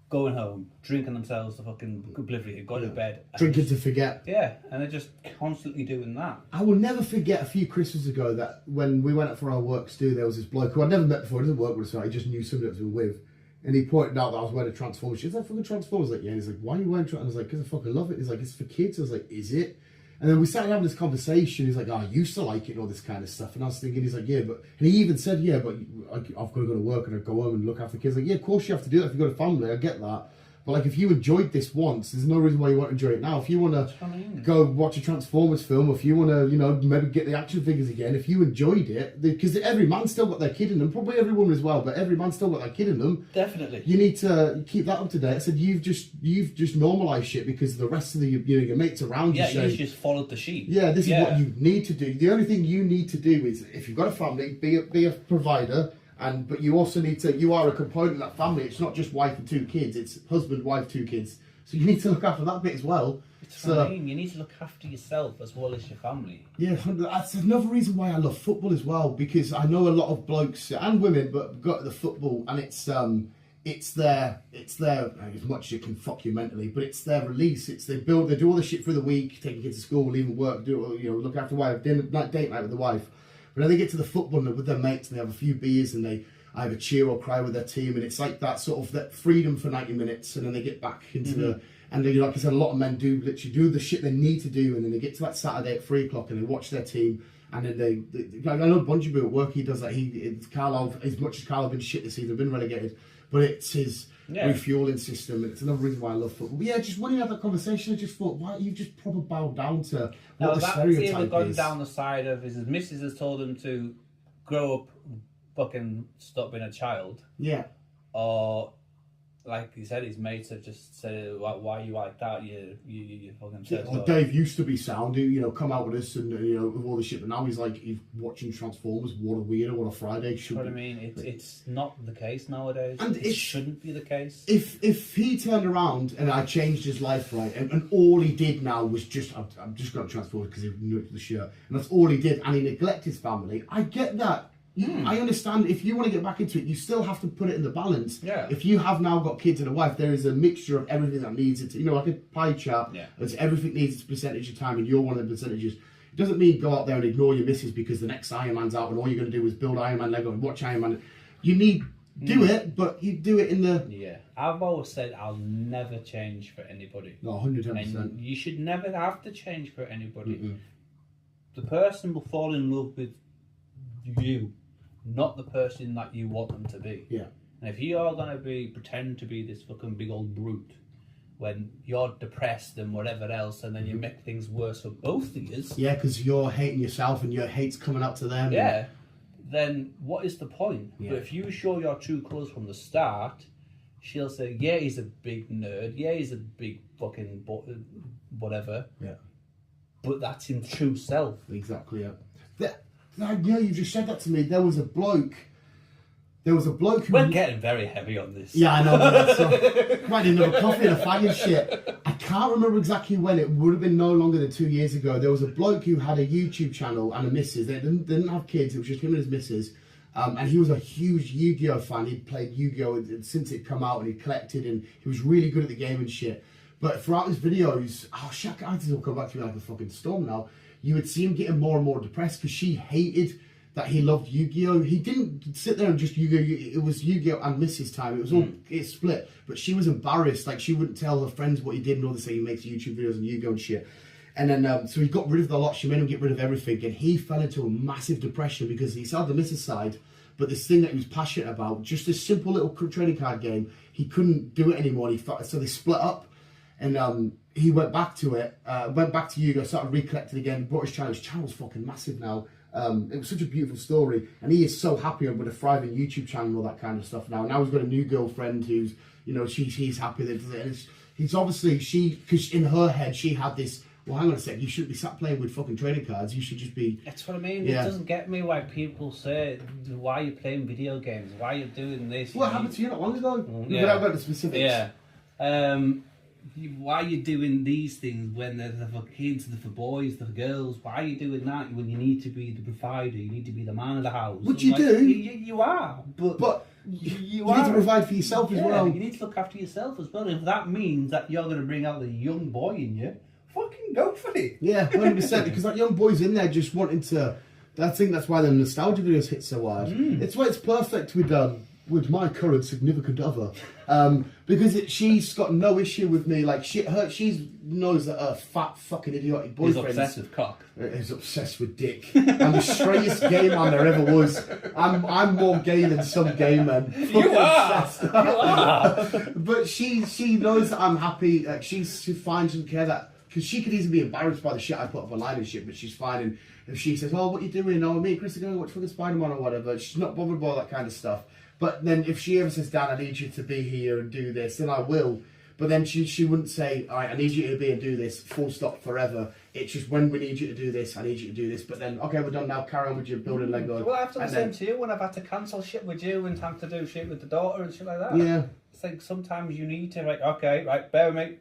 going home, drinking themselves to fucking oblivion, going to bed. Drinking to forget. Yeah, and they're just constantly doing that. I will never forget a few Christmases ago that when we went out for our works do, there was this bloke who I'd never met before, he doesn't work with us, so I just knew somebody that we were with. And he pointed out that I was wearing a Transformers. She's like, fucking Transformers? Like, yeah. And he's like, why are you wearing Transformers? I was like, because I fucking love it. He's like, it's for kids. I was like, is it? And then we started having this conversation. He's like, I used to like it and all this kind of stuff. And I was thinking, he's like, yeah, but... And he even said, yeah, but I've got to go to work and I go home and look after kids. Like, yeah, of course you have to do that if you've got a family. I get that. But like, if you enjoyed this once, there's no reason why you won't enjoy it now. If you want to go watch a Transformers film, or if you want to, maybe get the action figures again, if you enjoyed it, because every man's still got their kid in them, probably every woman as well, but every man's still got their kid in them. Definitely. You need to keep that up to date. I said, you've just normalised shit because the rest of your mates around you say... you just followed the sheep. Yeah, this is what you need to do. The only thing you need to do is, if you've got a family, be a provider. But you also need to, you are a component of that family. It's not just wife and 2 kids, it's husband, wife, 2 kids. So you need to look after that bit as well. It's what I mean. You need to look after yourself as well as your family. Yeah, that's another reason why I love football as well, because I know a lot of blokes and women, but got the football and it's their as much as it can fuck you mentally, but it's their release. They do all the shit through the week, taking kids to school, leaving work, look after wife, date night with the wife. But then they get to the football and with their mates and they have a few beers and they either cheer or cry with their team, and it's like that sort of that freedom for 90 minutes, and then they get back into and they, like I said, a lot of men do literally do the shit they need to do, and then they get to that Saturday at 3 o'clock and they watch their team, and then they I know Bungie at work, he does that. It's Carlisle, as much as Carlisle have been shit this season, they've been relegated, but it's his refueling system, and it's another reason why I love football. But yeah, just when you had that conversation, I just thought, why you just probably bowed down to what the stereotype is. Gone down the side of his missus has told him to grow up, fucking stop being a child. Yeah. Or like he said, his mates have just said, "Why are you like that? You fucking." Yeah, well, Dave used to be sound, come out with us and with all the shit, but now he's watching Transformers. What a weirdo! What a Friday should. What I mean, it's not the case nowadays, and it shouldn't be the case. If he turned around and I changed his life, right, and all he did now was I'm just going to Transformers because he knew it to the shirt, and that's all he did, and he neglected his family. I get that. I understand if you want to get back into it, you still have to put it in the balance. Yeah. If you have now got kids and a wife, there is a mixture of everything that needs it. Like a pie chart. Yeah. It's everything needs its percentage of time, and you're one of the percentages. It doesn't mean go out there and ignore your missus because the next Iron Man's out and all you're going to do is build Iron Man Lego and watch Iron Man. You need do it, but you do it in the. Yeah. I've always said I'll never change for anybody. No, 110%. And you should never have to change for anybody. Mm-mm. The person will fall in love with you, not the person that you want them to be. Yeah. And if you are going to pretend to be this fucking big old brute when you're depressed and whatever else, and then you make things worse for both of you. Yeah, because you're hating yourself and your hate's coming out to them. Yeah. Then what is the point? Yeah. But if you show your true colours from the start, she'll say, yeah, he's a big nerd. Yeah, he's a big fucking whatever. Yeah. but that's his true self. Exactly, yeah. Yeah, you just said that to me. There was a bloke who... We're getting very heavy on this. Yeah, I know. Might need another coffee and a fag and shit. I can't remember exactly when. It would have been no longer than 2 years ago. There was a bloke who had a YouTube channel and a missus. They didn't have kids. It was just him and his missus. And he was a huge Yu-Gi-Oh fan. He'd played Yu-Gi-Oh since it come out, and he collected, and he was really good at the game and shit. But throughout his videos, oh shit, I just will come back to me like a fucking storm now. You would see him getting more and more depressed because she hated that he loved Yu-Gi-Oh. He didn't sit there and just Yu-Gi-Oh. It was Yu-Gi-Oh and Mrs. time. It was all it split. But she was embarrassed. Like, she wouldn't tell her friends what he did, and all they say he makes YouTube videos on Yu-Gi-Oh and shit. And then so he got rid of the lot. She made him get rid of everything, and he fell into a massive depression because he saw the Mrs. side, but this thing that he was passionate about, just this simple little trading card game, he couldn't do it anymore. He thought, so they split up, and he went back to it, went back to Yu-Gi-Oh, started recollecting again, brought his channel. His channel's fucking massive now. It was such a beautiful story, and he is so happy with a thriving YouTube channel and all that kind of stuff now. Now he's got a new girlfriend who's, you know, she's happy that he's obviously, because in her head she had this, well, hang on a sec, you shouldn't be sat playing with fucking trading cards, you should just be... That's what I mean. Yeah. It doesn't get me why people say, why are you playing video games? Why are you doing this? What happened to you not long ago? Yeah. Without going to specifics. Yeah. Why are you doing these things when they're for kids, they're for boys, they're for girls? Why are you doing that when you need to be the provider, you need to be the man of the house? Which you do. You are, but you need to provide for yourself as well. You need to look after yourself as well. If that means that you're going to bring out the young boy in you, fucking go for it. Yeah, 100%. Because that young boy's in there just wanting to. I think that's why the nostalgia videos hit so hard. It's why it's perfect with my current significant other, because she's got no issue with me. Like she knows that her fat fucking idiotic boyfriend is obsessed with cock. Is obsessed with dick. I'm the straightest gay man there ever was. I'm more gay than some gay men. You are. You are. But she knows that I'm happy. Like she finds and care that. Because she could easily be embarrassed by the shit I put up online and shit, but she's fine. And if she says, "Oh, what you doing?" "Oh, me and Chris are going to watch fucking Spider-Man or whatever," she's not bothered by all that kind of stuff. But then if she ever says, "Dan, I need you to be here and do this," then I will. But then she wouldn't say, "All right, I need you to be and do this, full stop, forever." It's just, when we need you to do this, I need you to do this. But then, okay, we're done now, carry on with your building Lego. Well, I've done the same to you when I've had to cancel shit with you and have to do shit with the daughter and shit like that. Yeah. It's like sometimes you need to, like, okay, right, bear with me.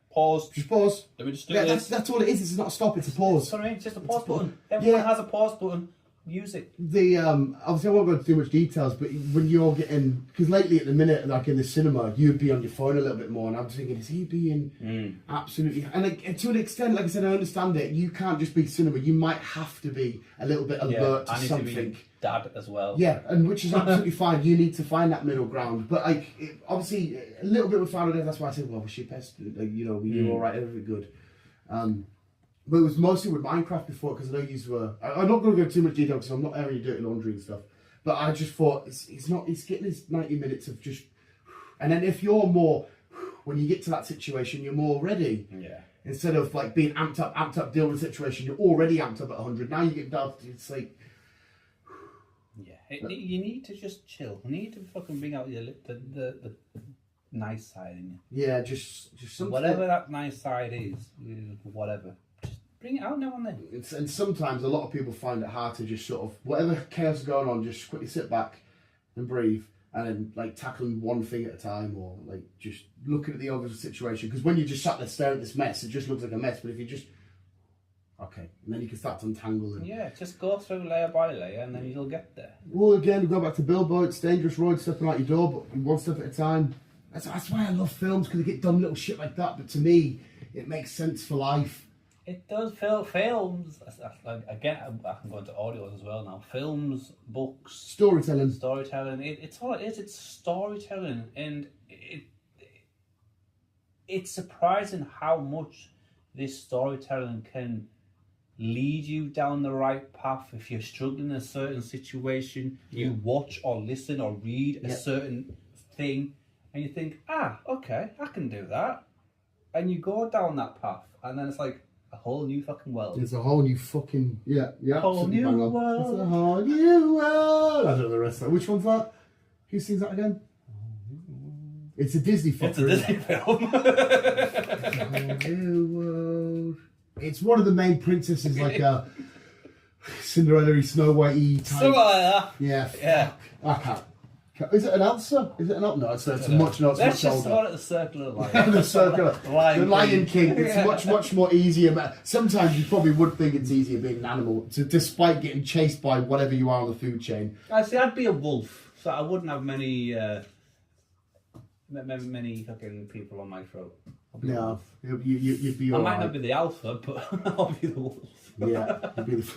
Pause. Just pause. Let me just do this. That's all it is. It's not a stop. It's a pause. Sorry, it's just a pause button. Everyone has a pause button. Use it. Obviously I won't go into too much details, but when you're getting, because lately at the minute, like in the cinema, you'd be on your phone a little bit more, and I'm thinking, is he being absolutely? And like, to an extent, like I said, I understand it. You can't just be cinema. You might have to be a little bit alert to something. To be dad as well. Yeah, and which is absolutely fine. You need to find that middle ground. But like, obviously, a little bit with Final Days. That's why I said, well, was she pestered? Like, you know, were you all right? Everything good? But it was mostly with Minecraft before, because I know you were... I'm not going to go into too much detail because I'm not airing your dirty laundry and stuff. But I just thought, it's getting his 90 minutes of just... And then if you're more... When you get to that situation, you're more ready. Yeah. Instead of like being amped up, dealing with the situation, you're already amped up at 100. Now you get down to, it's like... Yeah, you need to just chill. You need to fucking bring out the nice side in you. Yeah, just something... Whatever that nice side is, whatever. Bring it out now and then. And sometimes a lot of people find it hard to just sort of, whatever chaos is going on, just quickly sit back and breathe, and then like tackling one thing at a time, or like just looking at the overall situation. Because when you just sat there staring at this mess, it just looks like a mess. But if you just, okay, and then you can start to untangle it. Yeah, just go through layer by layer, and then you'll get there. Well, again, we go back to Bilbo. It's dangerous road, stepping out your door, but one step at a time. That's why I love films, because they get dumb little shit like that. But to me, it makes sense for life. It does. Films, again, I can go into audios as well now. Films, books, storytelling. It's all it is. It's storytelling, and it's surprising how much this storytelling can lead you down the right path. If you're struggling in a certain situation, you watch or listen or read a certain thing, and you think, okay, I can do that, and you go down that path, and then it's like a whole new fucking world. It's a whole new fucking whole new world. It's a whole new world. I don't know the rest of that. Which one's that? Who sings that again? It's a Disney film. It's a Disney film. A whole new world. It's one of the main princesses, like a Cinderella, Snow White type. Something like that. Yeah. Yeah. I can't. Is it an Elsa? Is it an Elsa? No, it's a much, no, it's Let's much just older. call it the Circle of Life. The circle. Lion The Lion King. King. It's much more easier. Sometimes you probably would think it's easier being an animal, despite getting chased by whatever you are on the food chain. I see. I'd be a wolf, so I wouldn't have many fucking people on my throat. No, you'd be I all might right. not be the alpha, but I'll be the wolf. Yeah, you'd be the...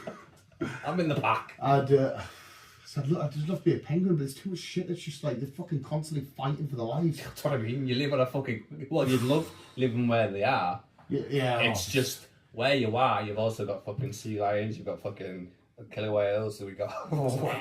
I'm in the pack. I'd just love to be a penguin, but there's too much shit that's just like they're fucking constantly fighting for their lives. That's what I mean. You live on a fucking... Well, you'd love living where they are. Yeah. It's just where you are. You've also got fucking sea lions. You've got fucking killer whales. So we got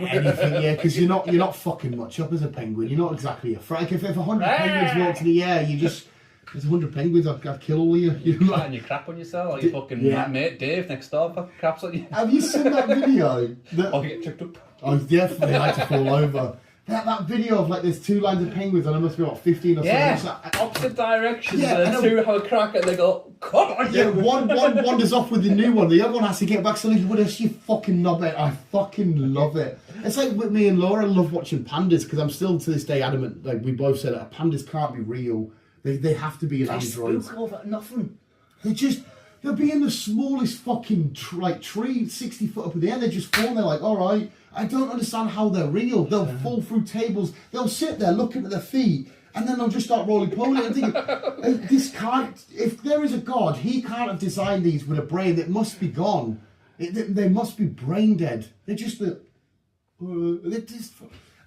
anything, yeah, because you're not fucking much up as a penguin. You're not exactly a threat. Like if 100 penguins walked in the air, you just... There's 100 penguins, I'd kill all of you. You like, and you crap on yourself, or you fucking mate Dave next door fucking craps on you. Have you seen that video? Or you get tripped up. I was definitely like to fall over. That video of like there's two lines of penguins and there must be about 15 or something. Yeah, opposite directions. Yeah, and two have a crack and they go, come on, Yeah, you. one wanders off with the new one. The other one has to get back. So like, what else you fucking knob it? I fucking love it. It's like with me and Laura love watching pandas because I'm still to this day adamant. Like we both said, pandas can't be real. They have to be an android. Spook over nothing. They'll be in the smallest fucking tree, 60 foot up in the air. They just fall. They're like, all right. I don't understand how they're real. They'll fall through tables. They'll sit there looking at their feet, and then they'll just start rolling poly. And thinking, this can't. If there is a god, he can't have designed these with a brain that must be gone. They must be brain dead. They're just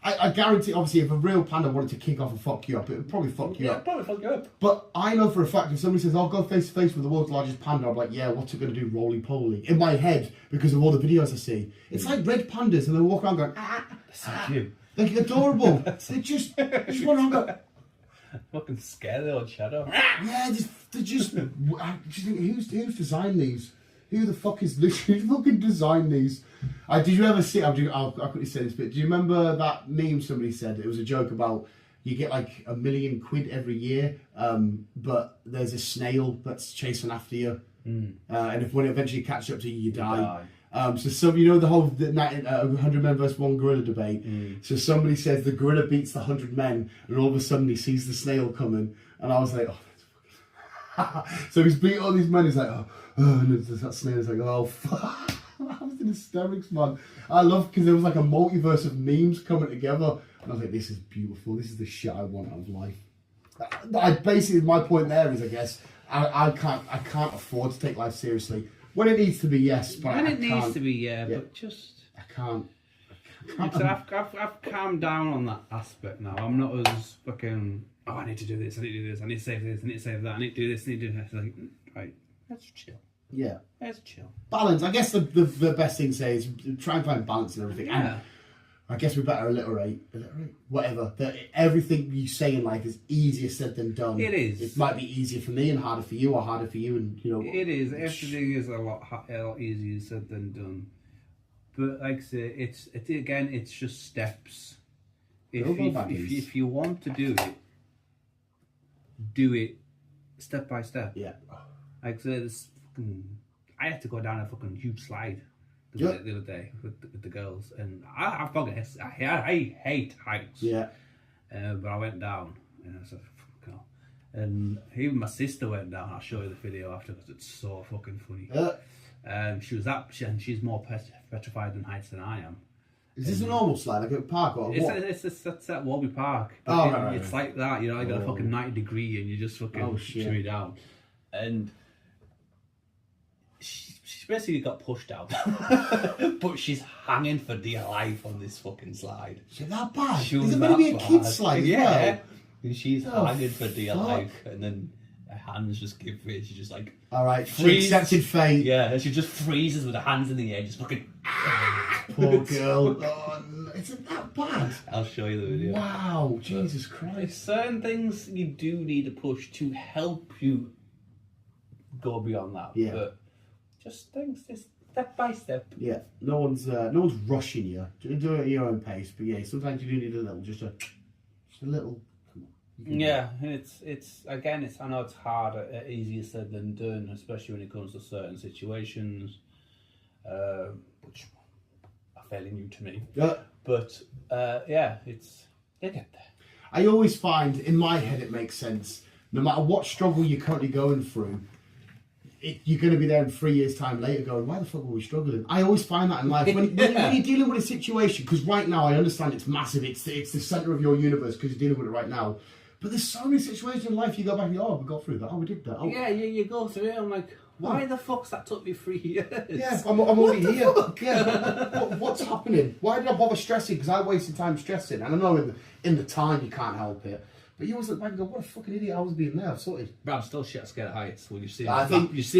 I guarantee, obviously, if a real panda wanted to kick off and fuck you up, it would probably fuck you up. Probably fuck you up. But I know for a fact, if somebody says, I'll go face to face with the world's largest panda, I'm like, yeah, what's it going to do, roly-poly? In my head, because of all the videos I see. It's like red pandas, and they walk around going, So cute. They're adorable. They just run around going, Fucking scare the old shadow. yeah, they're just think, who's designed these? Who the fuck is literally fucking designed these? Did you ever see? I'll quickly say this bit. Do you remember that meme somebody said? It was a joke about you get like £1 million every year, but there's a snail that's chasing after you, and when it eventually catches up to you, you die. So some, you know, the whole 100 men versus one gorilla debate. So somebody says the gorilla beats the 100 men, and all of a sudden he sees the snail coming, and I was like, oh, that's fucking. So he's beat all these men. He's like, oh, and that snail is like, oh, fuck. I was in hysterics, man. I love because there was like a multiverse of memes coming together, and I was like, this is beautiful. This is the shit I want out of life. Basically, my point there is, I guess, I can't afford to take life seriously. When it needs to be, yes, but When I it needs can't. to be, yeah, but just... I can't. So I've calmed down on that aspect now. I'm not as fucking, oh, I need to do this, I need to do this, I need to save this, I need to save that, I need to do this, I need to do that. It's like, right, let's chill. Yeah. Let's chill. Balance. I guess the best thing to say is try and find balance in everything. Yeah. And I guess we better alliterate, whatever. That everything you say in life is easier said than done. It is. It might be easier for me and harder for you, or harder for you, and you know. It is. Everything is a lot easier said than done. But like I say, it's just steps. If you want to do it step by step. Yeah. Like I say, I had to go down a fucking huge slide the other day with the girls, and I hate heights. Yeah. But I went down, and I said, fuck no. And even my sister went down. I'll show you the video after because it's so fucking funny. She was up, and she's more petrified in heights than I am. Is this a normal slide, like a park or what? It's at Warby Park. Right. It's like that, you know. I got a fucking 90-degree, and you just fucking shimmy down, and. She basically got pushed out, but she's hanging for dear life on this fucking slide. Is it that bad? She Is was it going to be a that kid's bad. slide as Yeah. well? And she's Oh, hanging for dear fuck. life, and then her hands just give way. She just like All right, she freeze. accepted fate. Yeah, and she just freezes with her hands in the air, just fucking. Poor girl. Oh, no, is it that bad? I'll show you the video. Wow, Jesus There's Christ. certain things you do need to push to help you go beyond that. Yeah. But just things, just step by step. Yeah, no one's rushing you. Do it at your own pace. But yeah, sometimes you do need a little, just a little. Come on, Yeah, it's again, I know it's hard, easier said than done, especially when it comes to certain situations, which are fairly new to me. Yeah. But yeah, they get there. I always find, in my head, it makes sense. No matter what struggle you're currently going through, you're going to be there in 3 years' time later going, why the fuck were we struggling? I always find that in life. When you're dealing with a situation, because right now I understand it's massive, it's the centre of your universe because you're dealing with it right now. But there's so many situations in life you go back and go, oh, we got through that, oh, we did that. Oh. Yeah, you go through it, I'm like, why the fuck's that took me 3 years? Yeah, I'm already here. Yeah, what's happening? Why did I bother stressing? Because I wasted time stressing. And I know in the time you can't help it. But you always look back and go, what a fucking idiot I was being there. I've sorted. But I'm still shit scared of heights. When you see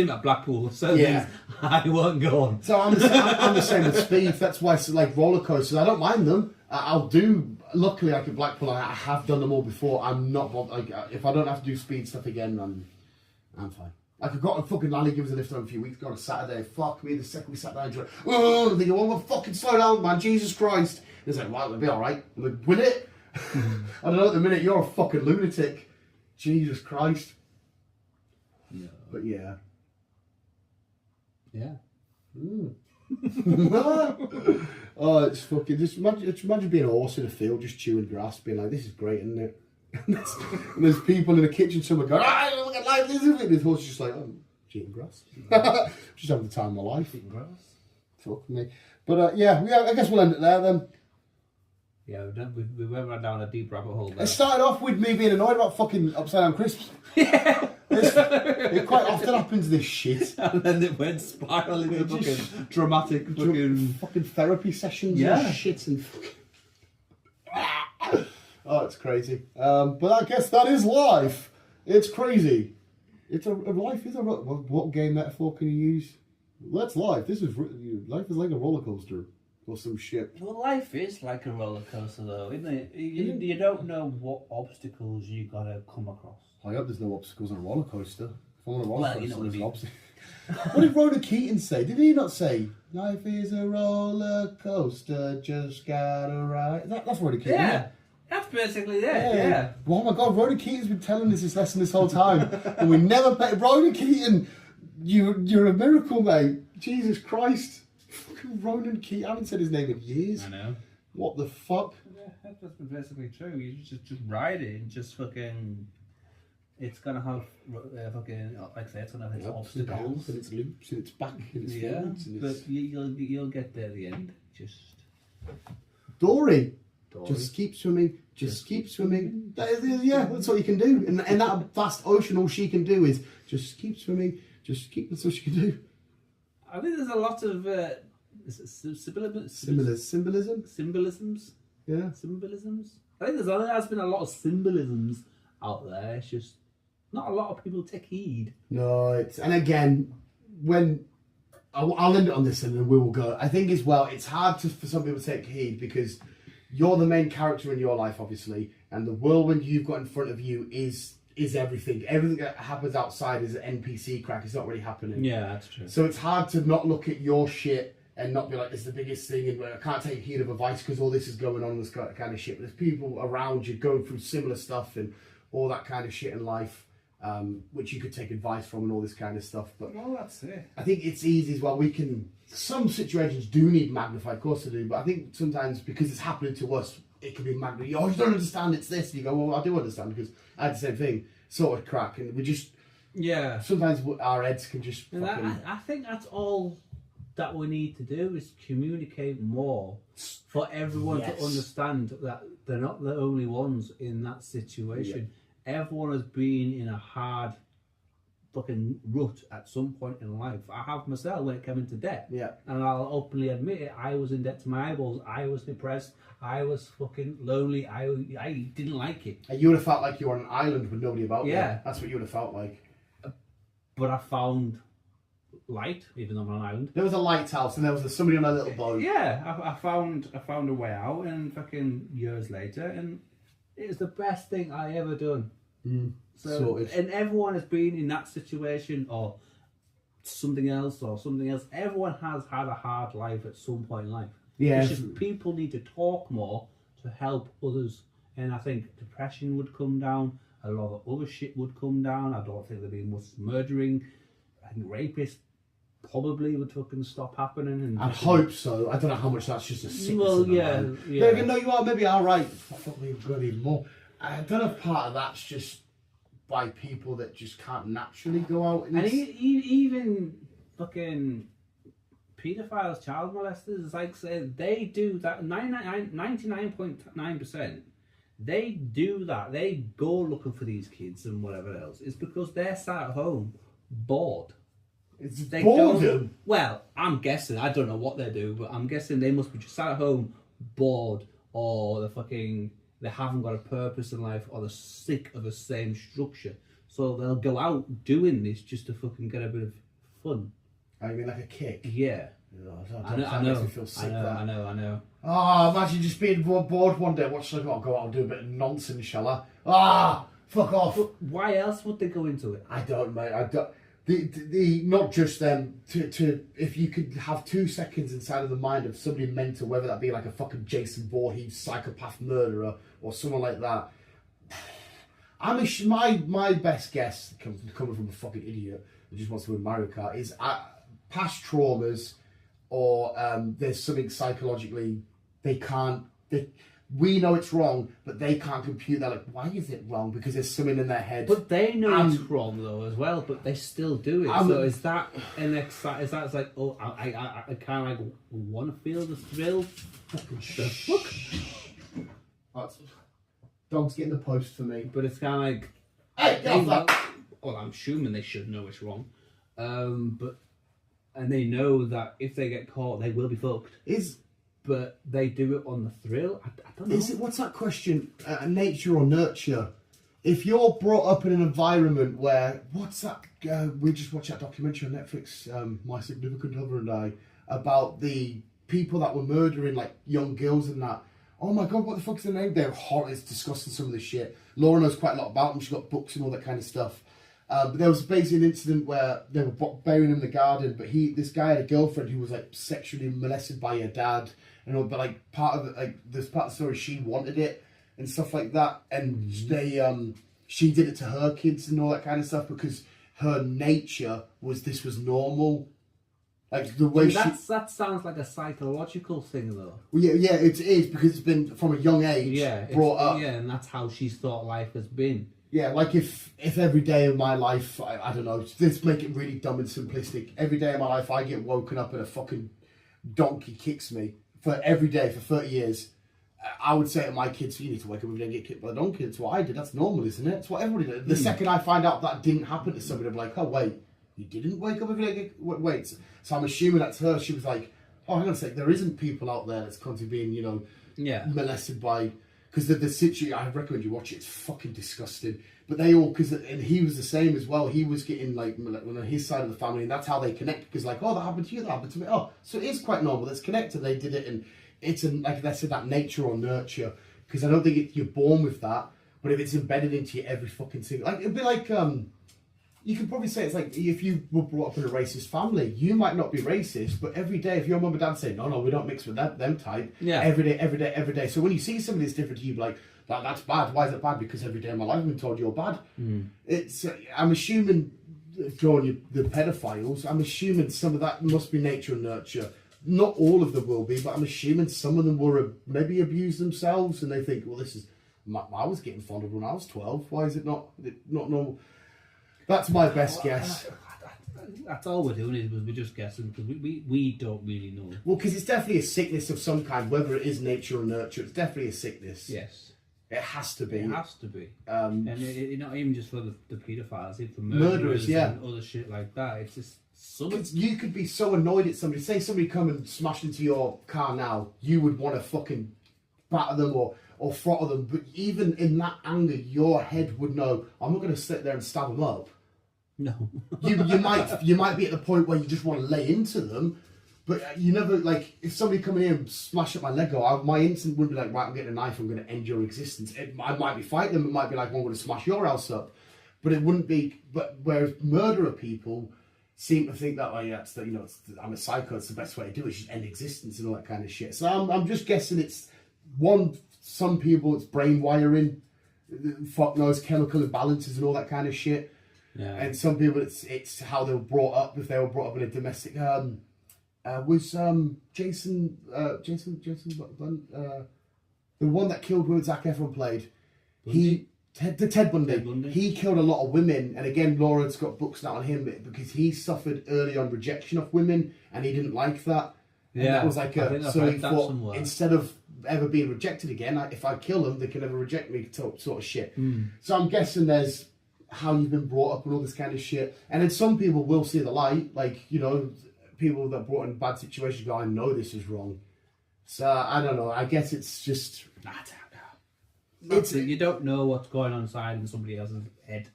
him at Blackpool, so yeah. I won't go on. So I'm the same with speed. That's why it's like roller coasters. I don't mind them. I'll do. Luckily, like at Blackpool, I have done them all before. I'm not like if I don't have to do speed stuff again, I'm fine. Like I got a fucking Lally give us a lift on a few weeks ago on a Saturday. Fuck me, the second we sat down, like, oh, I'm thinking, well, fucking slow down, man. Jesus Christ. And it's like, right, we'll be all right. I'm like, will it? I don't know. At the minute, you're a fucking lunatic. Jesus Christ. No. But yeah. Yeah. Oh, it's fucking. Just imagine being a horse in a field, just chewing grass, being like, "This is great, isn't it?" And there's people in the kitchen somewhere going, "Ah, look at life, this is it." And the horse is just like, "I'm eating grass, just having the time of my life." Eating grass. Fuck me. But yeah, I guess we'll end it there then. Yeah, we went right down a deep rabbit hole there. It started off with me being annoyed about fucking upside down crisps. Yeah. It quite often happens, this shit. And then it went spiraling into fucking dramatic fucking therapy sessions and shit and fucking... Oh, it's crazy. But I guess that is life. It's crazy. Life is a... What game metaphor can you use? That's life. Life is like a roller coaster. Or some shit. Well, life is like a roller coaster, though, isn't it? You don't know what obstacles you gotta come across. I hope there's no obstacles on a roller coaster. If I'm on a roller coaster, there's an obstacle. What did Rhoda Keaton say? Did he not say, "Life is a roller coaster, just gotta ride"? That's Rhoda Keaton. Yeah, that's basically it. Yeah. Oh my God, Rhoda Keaton's been telling us this lesson this whole time, and we never paid. Rhoda Keaton, you're a miracle, mate. Jesus Christ. Ronan Keaton, I haven't said his name in years. I know. What the fuck? Yeah, that's basically true. You just ride it and just fucking. It's gonna have fucking, like I say, it's gonna have its obstacles and its loops and its back and its forwards. And but you'll get there at the end. Just Dory. Just keep swimming. Just keep swimming. That's what you can do. In that vast ocean, all she can do is just keep swimming. That's all she can do. I think there's a lot of symbolisms. Yeah. Symbolisms. I think there's been a lot of symbolisms out there. It's just not a lot of people take heed. No, and again, when I'll end it on this and then we will go. I think as well, it's hard for some people to take heed because you're the main character in your life, obviously, and the whirlwind you've got in front of you is everything. Everything that happens outside is an NPC crack. It's not really happening. Yeah, that's true. So it's hard to not look at your shit and not be like, it's the biggest thing and I can't take heed of advice because all this is going on, this kind of shit. But there's people around you going through similar stuff and all that kind of shit in life, which you could take advice from and all this kind of stuff. But well, that's it. I think it's easy as well. Some situations do need magnified, of course they do, but I think sometimes because it's happening to us, it can be magnified. Oh, you don't understand, it's this. And you go, well, I do understand because I had the same thing. Sort of crack. And we just... Yeah. Sometimes our heads can just fucking... I think that's all that we need to do is communicate more for everyone to understand that they're not the only ones in that situation. Yeah. Everyone has been in a hard fucking rut at some point in life. I have myself when it came into debt. Yeah. And I'll openly admit it, I was in debt to my eyeballs. I was depressed. I was fucking lonely. I didn't like it. And you would have felt like you were on an island with nobody about you. Yeah. That's what you would have felt like. But I found light, even though I'm on an island. There was a lighthouse and there was somebody on a little boat. Yeah, I found a way out, and fucking years later, and it was the best thing I ever done. Sorted. And everyone has been in that situation or something else. Everyone has had a hard life at some point in life. Yeah. It's just people need to talk more to help others and I think depression would come down. A lot of other shit would come down. I don't think there'd be much murdering. I think rapists probably would fucking stop happening. And I hope so. I don't know how much that's just a sickness. well, in the yeah, mind. yeah. Maybe, no, you are maybe all right. I thought we've got even more. I don't know if part of that's just by people that just can't naturally go out And even fucking paedophiles, child molesters, like say, they do that. 99.9%. They do that. They go looking for these kids and whatever else. It's because they're sat at home bored. It's They boredom. don't- Well, I'm guessing. I don't know what they do, but I'm guessing they must be just sat at home bored, or they haven't got a purpose in life, or they're sick of the same structure. So they'll go out doing this just to fucking get a bit of fun. I mean, like a kick. Yeah. I know. That makes me feel sick. I know. Oh, imagine just being bored one day. What's like? I'll go out and do a bit of nonsense, shall I? Ah, fuck off. Why else would they go into it? I don't, mate. I don't. The not just them. To if you could have 2 seconds inside of the mind of somebody mental, whether that be like a fucking Jason Voorhees psychopath murderer or someone like that. My best guess, coming from a fucking idiot who just wants to win Mario Kart, is past traumas, or there's something psychologically we know it's wrong, but they can't compute that. Like, why is it wrong? Because there's something in their head. But they know it's wrong though as well. But they still do it. So is that is that like, oh, I kind of like want to feel the thrill? Fuck. Dog's getting the post for me. But it's kind of like, Hey, get off that. well, I'm assuming they should know it's wrong. And they know that if they get caught, they will be fucked. But they do it on the thrill. I don't know. What's that question? Nature or nurture? If you're brought up in an environment where, what's that? We just watched that documentary on Netflix, My Significant Other and I, about the people that were murdering like young girls and that. Oh my god, what the fuck is their name? They're horrible. It's disgusting, some of this shit. Laura knows quite a lot about them. She's got books and all that kind of stuff. But there was basically an incident where they were burying him in the garden, but this guy had a girlfriend who was like sexually molested by her dad, and all, but like part of this part of the story, she wanted it and stuff like that, and she did it to her kids and all that kind of stuff because her nature was this was normal. Like the way that sounds like a psychological thing though. Well, yeah, it is because it's been from a young age brought up. Yeah, and that's how she's thought life has been. Yeah, like if every day of my life, I don't know, let's make it really dumb and simplistic. Every day of my life, I get woken up and a fucking donkey kicks me for every day for 30 years. I would say to my kids, you need to wake up every day and get kicked by a donkey. That's what I did. That's normal, isn't it? That's what everybody did. The second I find out that didn't happen to somebody, I'm like, oh, wait, you didn't wake up every day and get... Wait. So I'm assuming that's her. She was like, oh, hang on a sec, there isn't people out there that's constantly being, molested by... Because the situation, I recommend you watch it. It's fucking disgusting. But they all, and he was the same as well. He was getting like on his side of the family, and that's how they connect. Because like, oh, that happened to you, that happened to me. Oh, so it is quite normal. It's connected. They did it, and it's like I said, that nature or nurture. Because I don't think you're born with that, but if it's embedded into you every fucking single, like it'd be like you could probably say it's like if you were brought up in a racist family, you might not be racist, but every day if your mum and dad say, no, we don't mix with them type, every day. So when you see somebody that's different to you, like, that's bad. Why is it bad? Because every day of my life I've been told you're bad. It's I'm assuming, drawing the pedophiles, I'm assuming some of that must be nature and nurture. Not all of them will be, but I'm assuming some of them were maybe abused themselves, and they think, well, this is, I was getting fondled when I was 12. Why is it not normal? That's my best guess. That's all we're doing is we're just guessing because we don't really know. Well, because it's definitely a sickness of some kind, whether it is nature or nurture. It's definitely a sickness. Yes. It has to be. It has to be. And not even just for the paedophiles, even for murderers yeah. and other shit like that. It's just something. You could be so annoyed at somebody. Say somebody come and smash into your car now, you would want to fucking batter them or throttle them. But even in that anger, your head would know, I'm not going to sit there and stab them up. No. you might be at the point where you just want to lay into them, but you never, like, if somebody come in here and smash up my Lego, my instinct would be like, right, I'm getting a knife, I'm going to end your existence. I might be fighting them, it might be like, well, I'm going to smash your house up, but it wouldn't be. But whereas murderer people seem to think that, oh yeah, I'm a psycho, it's the best way to do it, just end existence and all that kind of shit. So I'm just guessing it's one some people it's brain wiring, fuck knows, chemical imbalances and all that kind of shit. Yeah. And some people it's how they were brought up, if they were brought up in a domestic. Was Jason the one that killed women Zac Efron played? Ted Bundy. He killed a lot of women, and again, Laura's got books now on him because he suffered early on rejection of women, and he didn't like that. And that was like so he thought instead of ever being rejected again, if I kill them, they can never reject me, sort of shit. So I'm guessing there's how you've been brought up and all this kind of shit, and then some people will see the light, like people that brought in bad situations go, I know this is wrong. So I don't know. I guess it's just. You don't know what's going on inside in somebody else's head.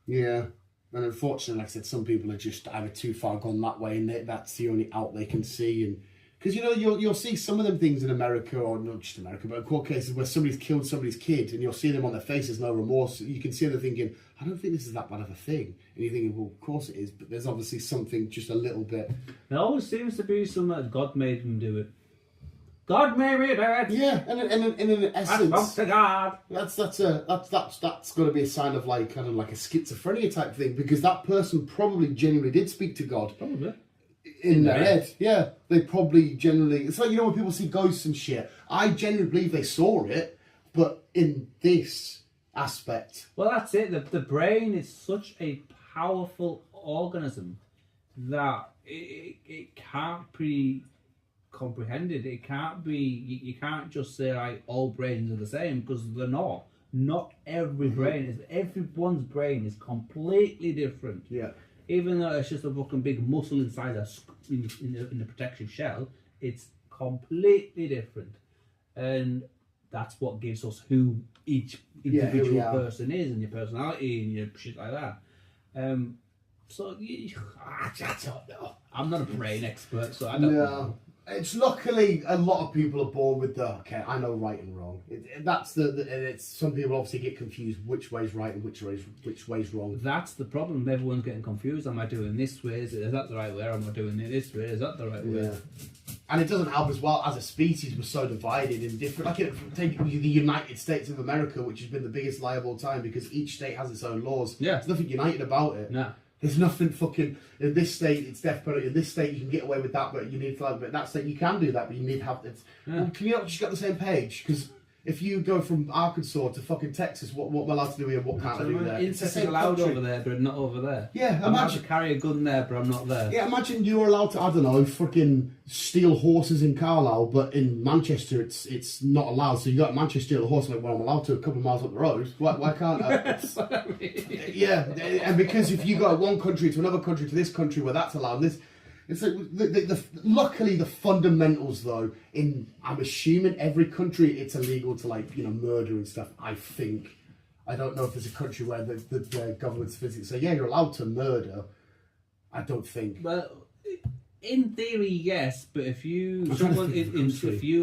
Yeah, and unfortunately, like I said, some people are just either too far gone that way, and that's the only out they can see. And because you'll see some of them things in America, or not just America, but in court cases where somebody's killed somebody's kid, and you'll see them on their faces, no remorse. You can see them thinking, I don't think this is that bad of a thing, and you're thinking, well, of course it is, but there's obviously something just a little bit. There always seems to be some that God made them do it. God made me do it. Yeah, and in essence, that's to God. That's got to be a sign of like kind of like a schizophrenia type thing, because that person probably genuinely did speak to God. Probably. In their head. Yeah, they probably generally. It's like when people see ghosts and shit. I genuinely believe they saw it, but in this aspect. Well, that's it. The brain is such a powerful organism that it can't be comprehended. It can't be. You can't just say like all brains are the same, because they're not. Not every brain is. Everyone's brain is completely different. Yeah. Even though it's just a fucking big muscle inside in the protective shell, it's completely different, and that's what gives us who each individual person is, and your personality and your shit like that. So I don't know. I'm not a brain expert, so I don't know. It's luckily a lot of people are born with I know right and wrong. It's some people obviously get confused which way's right and which way's wrong. That's the problem. Everyone's getting confused. Am I doing this way? Is that the right way? Or am I doing it this way? Is that the right way? And it doesn't help as well, as a species we're so divided in different. Like take the United States of America, which has been the biggest lie of all time, because each state has its own laws. Yeah, there's nothing united about it. No. There's nothing fucking. In this state, it's death penalty. In this state, you can get away with that, but you need to. But in that state, you can do that, but you need to have. Well, can you not just get on the same page? Because if you go from Arkansas to fucking Texas, what am I allowed to do here? What can't I do there? Incest is allowed over there, but not over there. Yeah, I'm allowed to carry a gun there, but I'm not there. Yeah, imagine you were allowed to, I don't know, fucking steal horses in Carlisle, but in Manchester it's not allowed. So you go to Manchester, steal a horse, like, well, I'm allowed to a couple of miles up the road. Why can't I? Yeah, and because if you go to one country to another country to this country where that's allowed, it's like luckily the fundamentals though, I'm assuming every country it's illegal to murder and stuff. I think. I don't know if there's a country where the government's physically say, yeah, you're allowed to murder. I don't think. Well, in theory, yes, but if you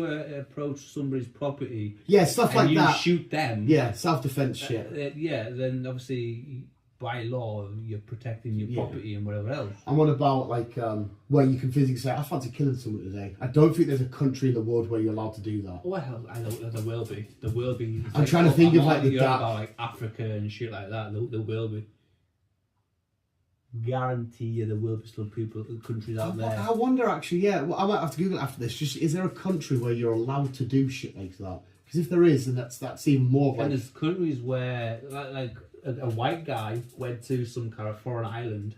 approach somebody's property, stuff like and that, you shoot them, self-defense shit, then obviously by law you're protecting your property and whatever else. And what about where you can physically say, I fancy killing someone today? I don't think there's a country in the world where you're allowed to do that. Well, I know there will be. There will be. I'm trying to think of about Africa and shit like that. There will be. Guarantee you there will be still countries out there. I wonder actually, well, I might have to Google it after this. Just, is there a country where you're allowed to do shit like that? Because if there is, then that's even more. And there's countries where like a white guy went to some kind of foreign island,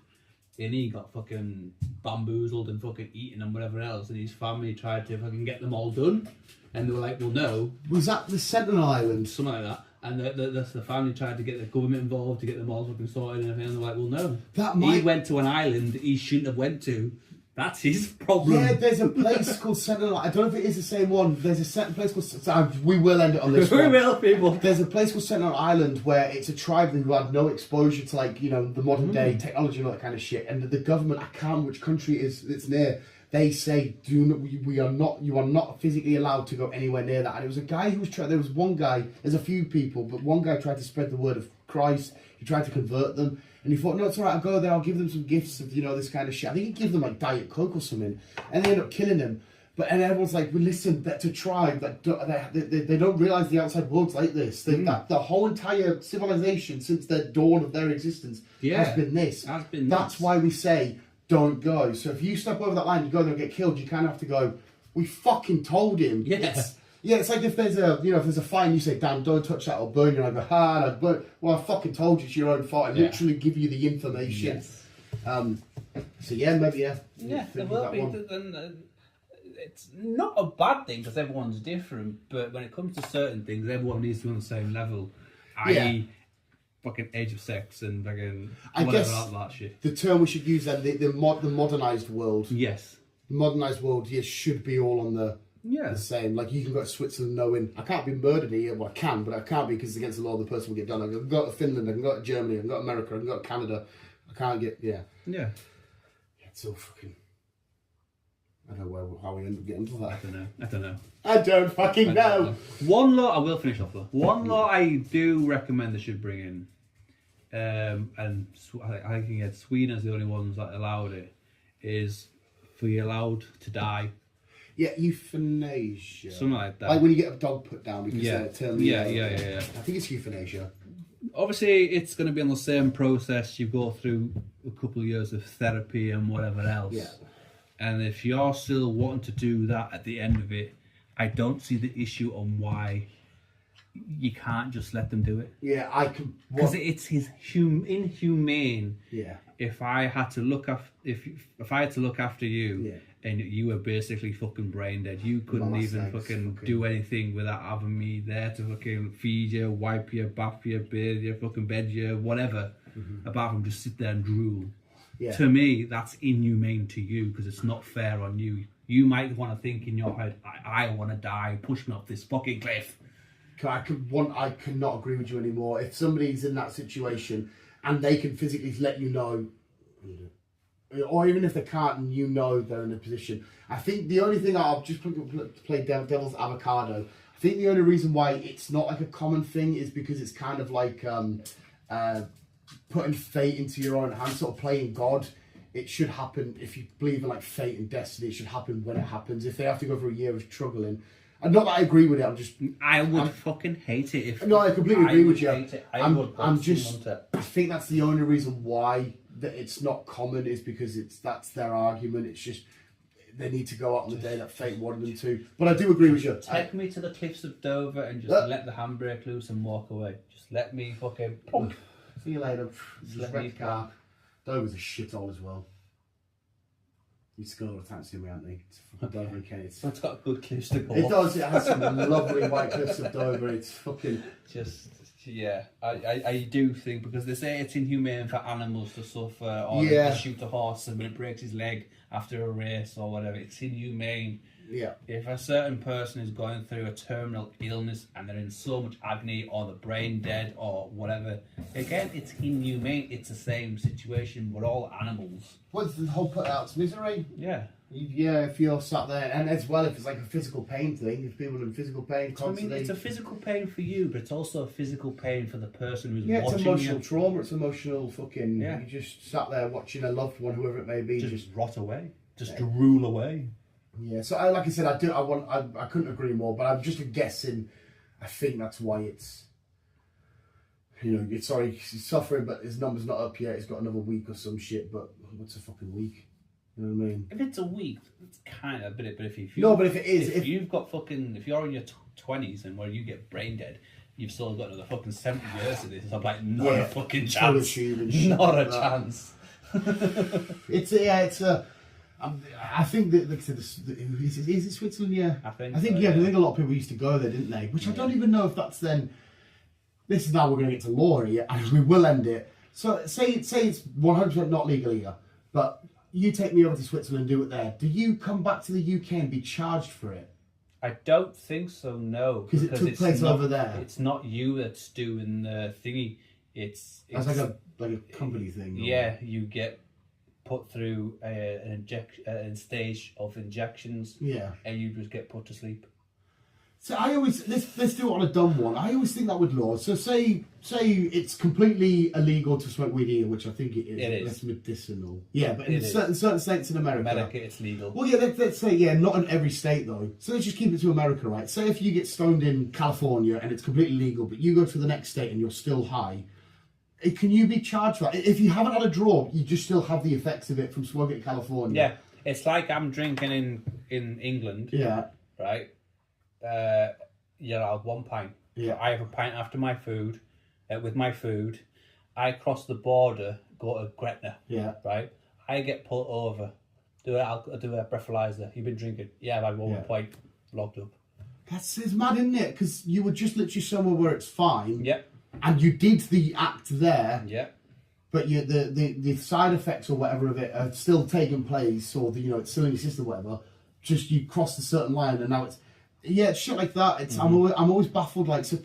and he got fucking bamboozled and fucking eaten and whatever else, and his family tried to fucking get them all done, and they were like, well, no. Was that the Sentinel Island? Something like that. And the family tried to get the government involved to get them all fucking sorted and everything, and they're like, well, no. He went to an island he shouldn't have went to. That's his problem. Yeah, there's a place called Sentinel. I don't know if it is the same one. There's a certain place called. We will end it on this. We will, people. There's a place called Sentinel Island where it's a tribe who had no exposure to the modern day technology and all that kind of shit. And the government, I can't remember which country it's near. They say, you are not physically allowed to go anywhere near that. And it was a guy who was trying. There was one guy. There's a few people, but one guy tried to spread the word of Christ. He tried to convert them. And he thought, no, it's all right, I'll go there, I'll give them some gifts of, this kind of shit. I think he gave them, Diet Coke or something. And they ended up killing him. and everyone's like, well, listen, that's a tribe that they don't realise the outside world's like this. That the whole entire civilization since the dawn of their existence has been this. That's why we say don't go. So if you step over that line, you go there and get killed. You kind of have to go. We fucking told him. Yeah. It's like if there's a fire and you say, damn, don't touch that, I'll burn you. And I go, well, I fucking told you it's your own fault. I literally give you the information. Yes. So yeah, maybe Yeah, there will be. It's not a bad thing because everyone's different, but when it comes to certain things, everyone needs to be on the same level. I.e., fucking age of sex and fucking whatever like that shit. The term we should use then, the modernised world. Yes. The modernised world, should be all on the same. Like you can go to Switzerland knowing I can't be murdered here. Well, I can, but I can't be because it's against the law. The person will get done. I can go to Finland. I can go to Germany. I can go to America. I can go to Canada. I can't get It's all fucking. I don't know how we end up getting to that. I don't know. I don't fucking know. One law I will finish off though. One law I do recommend they should bring in, and I think Sweden is the only ones that allowed it. Is for you allowed to die. Yeah, euthanasia. Something like that. Like when you get a dog put down because they're terminally ill. Yeah. I think it's euthanasia. Obviously, it's going to be on the same process. You go through a couple of years of therapy and whatever else. Yeah. And if you're still wanting to do that at the end of it, I don't see the issue on why you can't just let them do it. Yeah, I can. Because it's inhumane. Yeah. If I had to look after if I had to look after you, and you were basically fucking brain dead, you couldn't even fucking do anything without having me there to fucking feed you, wipe you, bath you, bathe you, fucking bed you, whatever. Apart from just sit there and drool. Yeah. To me, that's inhumane to you because it's not fair on you. You might want to think in your head, I want to die, push me off this fucking cliff. I cannot agree with you anymore. If somebody's in that situation and they can physically let you know, or even if they can't and you know they're in a position, I think the only thing I'll just play devil's avocado. I think the only reason why it's not like a common thing is because it's kind of like putting fate into your own hands, sort of playing God. It should happen if you believe in like fate and destiny. It should happen when it happens. If they have to go through a year of struggling, and not that I agree with it. I would fucking hate it if. No, I completely agree with you. I think that's the only reason why that it's not common is because that's their argument. It's just they need to go out on the day that fate wanted them to. But I do agree with you. Take me to the cliffs of Dover and just let the handbrake loose and walk away. Just let me fucking. See you later. Just wreck the car. Dover's a shithole as well. You used to go all the time to see me, aren't they? It's fucking Dover and Kent. It's got good cliffs to go. It does. It has some lovely white cliffs of Dover. It's fucking. I do think because they say it's inhumane for animals to suffer or to shoot a horse and when it breaks his leg after a race or whatever, it's inhumane. Yeah. If a certain person is going through a terminal illness and they're in so much agony or the brain dead or whatever, again, it's inhumane. It's the same situation. We're all animals. What's the whole put out to misery? Yeah. Yeah, if you're sat there, and as well, if it's like a physical pain thing, if people are in physical pain constantly. I mean, it's a physical pain for you, but it's also a physical pain for the person who's watching. Yeah, it's emotional trauma. It's emotional fucking. Yeah. You just sat there watching a loved one, whoever it may be, just rot away, just drool away. Yeah, so like I said, I couldn't agree more, but I'm just guessing. I think that's why it's. He's suffering, but his number's not up yet. He's got another week or some shit. But what's a fucking week? You know what I mean? If it's a week, it's kind of a bit. But if you've got fucking, if you're in your 20s and where you get brain dead, you've still got another fucking 70 years of this. I'm like, not a fucking chance. Not a chance. It's a. I think that is it Switzerland? Yeah, I think I think a lot of people used to go there, didn't they? Which I don't even know if that's then. This is now we're going to get to law here, and we will end it. So say it's 100% not legal here, but you take me over to Switzerland and do it there. Do you come back to the UK and be charged for it? I don't think so. No, because it took place over there. It's not you that's doing the thingy. It's like a company thing. Yeah, you get put through a stage of injections. Yeah, and you just get put to sleep. So I always let's do it on a dumb one. I always think that with laws. So say it's completely illegal to smoke weed here, which I think it is. It is. It's medicinal. Yeah, but in certain states in America, It's legal. Well, yeah, let's say not in every state though. So let's just keep it to America, right? Say if you get stoned in California and it's completely legal, but you go to the next state and you're still high, can you be charged for that? If you haven't had a draw, you just still have the effects of it from smoking in California. Yeah, it's like I'm drinking in England. Yeah. Right. You're allowed 1 pint. Yeah. I have a pint after my food. With my food, I cross the border, go to Gretna. Yeah. Right. I get pulled over. Do a breathalyzer. You've been drinking. Yeah, I've had 1 pint. Locked up. It's mad, isn't it? Because you were just literally somewhere where it's fine. Yep. And you did the act there. Yep. But the side effects or whatever of it are still taking place, or it's still in your system, or whatever. Just you crossed a certain line, and now it's shit like that. It's I'm always baffled. Like, so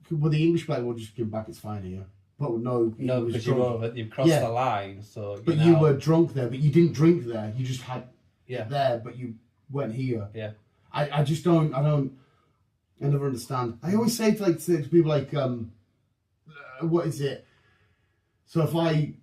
will the English player will just give back? It's fine here, but no, because you've crossed the line. So, but you were drunk there, but you didn't drink there. You just had it there, but you went here. Yeah, I just don't. I never understand. I always say to people like, what is it? So if I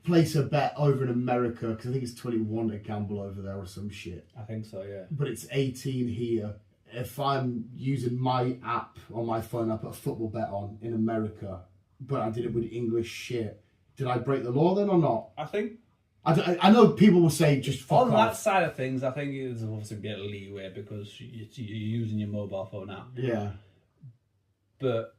place a bet over in America, because I think it's 21 to gamble over there or some shit. I think so, yeah. But it's 18 here. If I'm using my app on my phone, I put a football bet on in America, but I did it with English shit. Did I break the law then or not? I think... I know people will say just fuck on off. that side of things, I think there's obviously a bit of leeway because you're using your mobile phone app. Yeah. But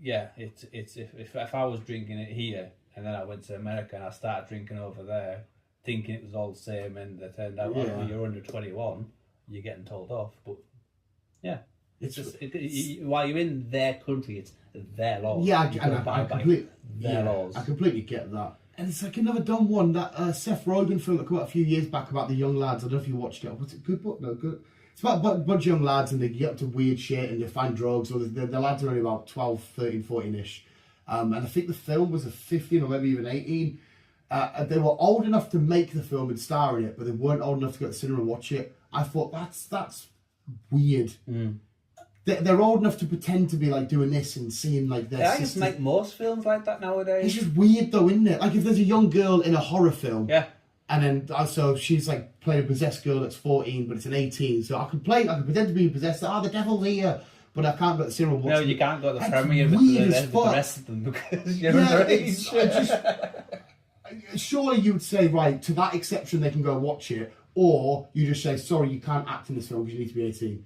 yeah, it's if I was drinking it here and then I went to America and I started drinking over there, thinking it was all the same, and it turned out you're under 21, you're getting told off. But yeah, it's just while you're in their country, it's their laws. Yeah, laws. I completely get that. And it's like another dumb one, that Seth Rogen film that came out a few years back about the young lads. I don't know if you watched it. Was it a good book? No, good. It's about a bunch of young lads and they get up to weird shit and they find drugs. Or the lads are only about 12, 13, 14-ish. And I think the film was a 15 or maybe even 18. They were old enough to make the film and star in it, but they weren't old enough to go to the cinema and watch it. I thought, that's weird. Mm. They're old enough to pretend to be like doing this and seeing like this. I just make most films like that nowadays. It's just weird though, isn't it? Like if there's a young girl in a horror film, yeah, and then also she's like playing a possessed girl that's 14, but it's an 18. So I could pretend to be possessed. The devil's here, but I can't go to the cinema. No, you can't go to the premiere with the rest of them because you're underage. Surely you would say, right, to that exception they can go watch it, or you just say, sorry, you can't act in this film because you need to be 18.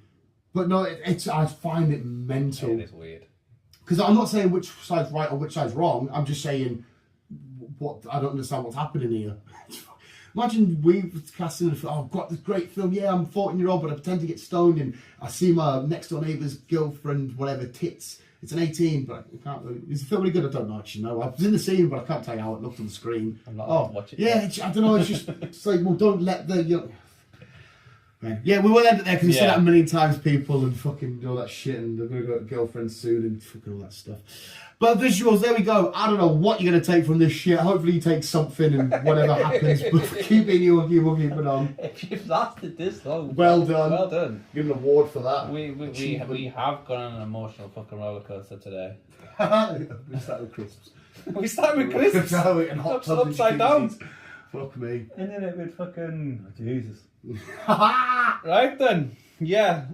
But no, I find it mental. It is weird. Because I'm not saying which side's right or which side's wrong. I'm just saying I don't understand what's happening here. Imagine we casting I've got this great film. Yeah, I'm a 14-year-old, but I pretend to get stoned and I see my next door neighbour's girlfriend, whatever, tits. It's an 18, but I can't really... Is the film really good? I don't know, actually, no. I was in the scene, but I can't tell you how it looked on the screen. I'm not watching it. Yeah, I don't know, it's like, well, don't let the... Yeah, we will end it there because we said that a million times, people, and fucking all that shit, and they're going to go to girlfriends soon and fucking all that stuff. But visuals, there we go. I don't know what you're going to take from this shit. Hopefully you take something and whatever happens, but keep being you, we'll keep it on. If you've lasted this long, well done. Well done. Give an award for that. We have gone on an emotional fucking roller coaster today. We started with crisps. We started with crisps? No, and hot tubs upside down. Fuck me. And then it would fucking... Oh, Jesus. Right then, yeah.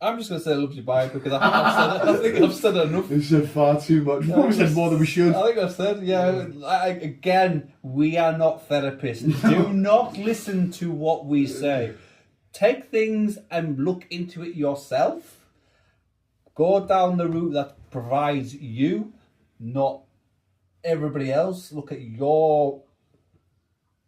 I'm just going to say love you bye because I think I've said enough. We've said far too much. We said more than we should. I think I've said, again, we are not therapists. Do not listen to what we say. Take things and look into it yourself. Go down the route that provides you, not everybody else. Look at your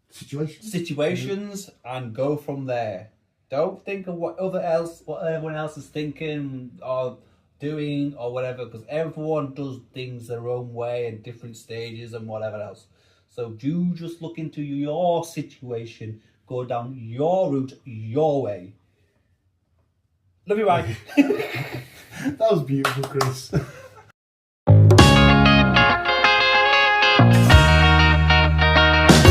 situations and go from there. Don't think of what everyone else is thinking or doing or whatever, because everyone does things their own way in different stages and whatever else. So do just look into your situation, go down your route, your way. Love you, bye. That was beautiful, Chris.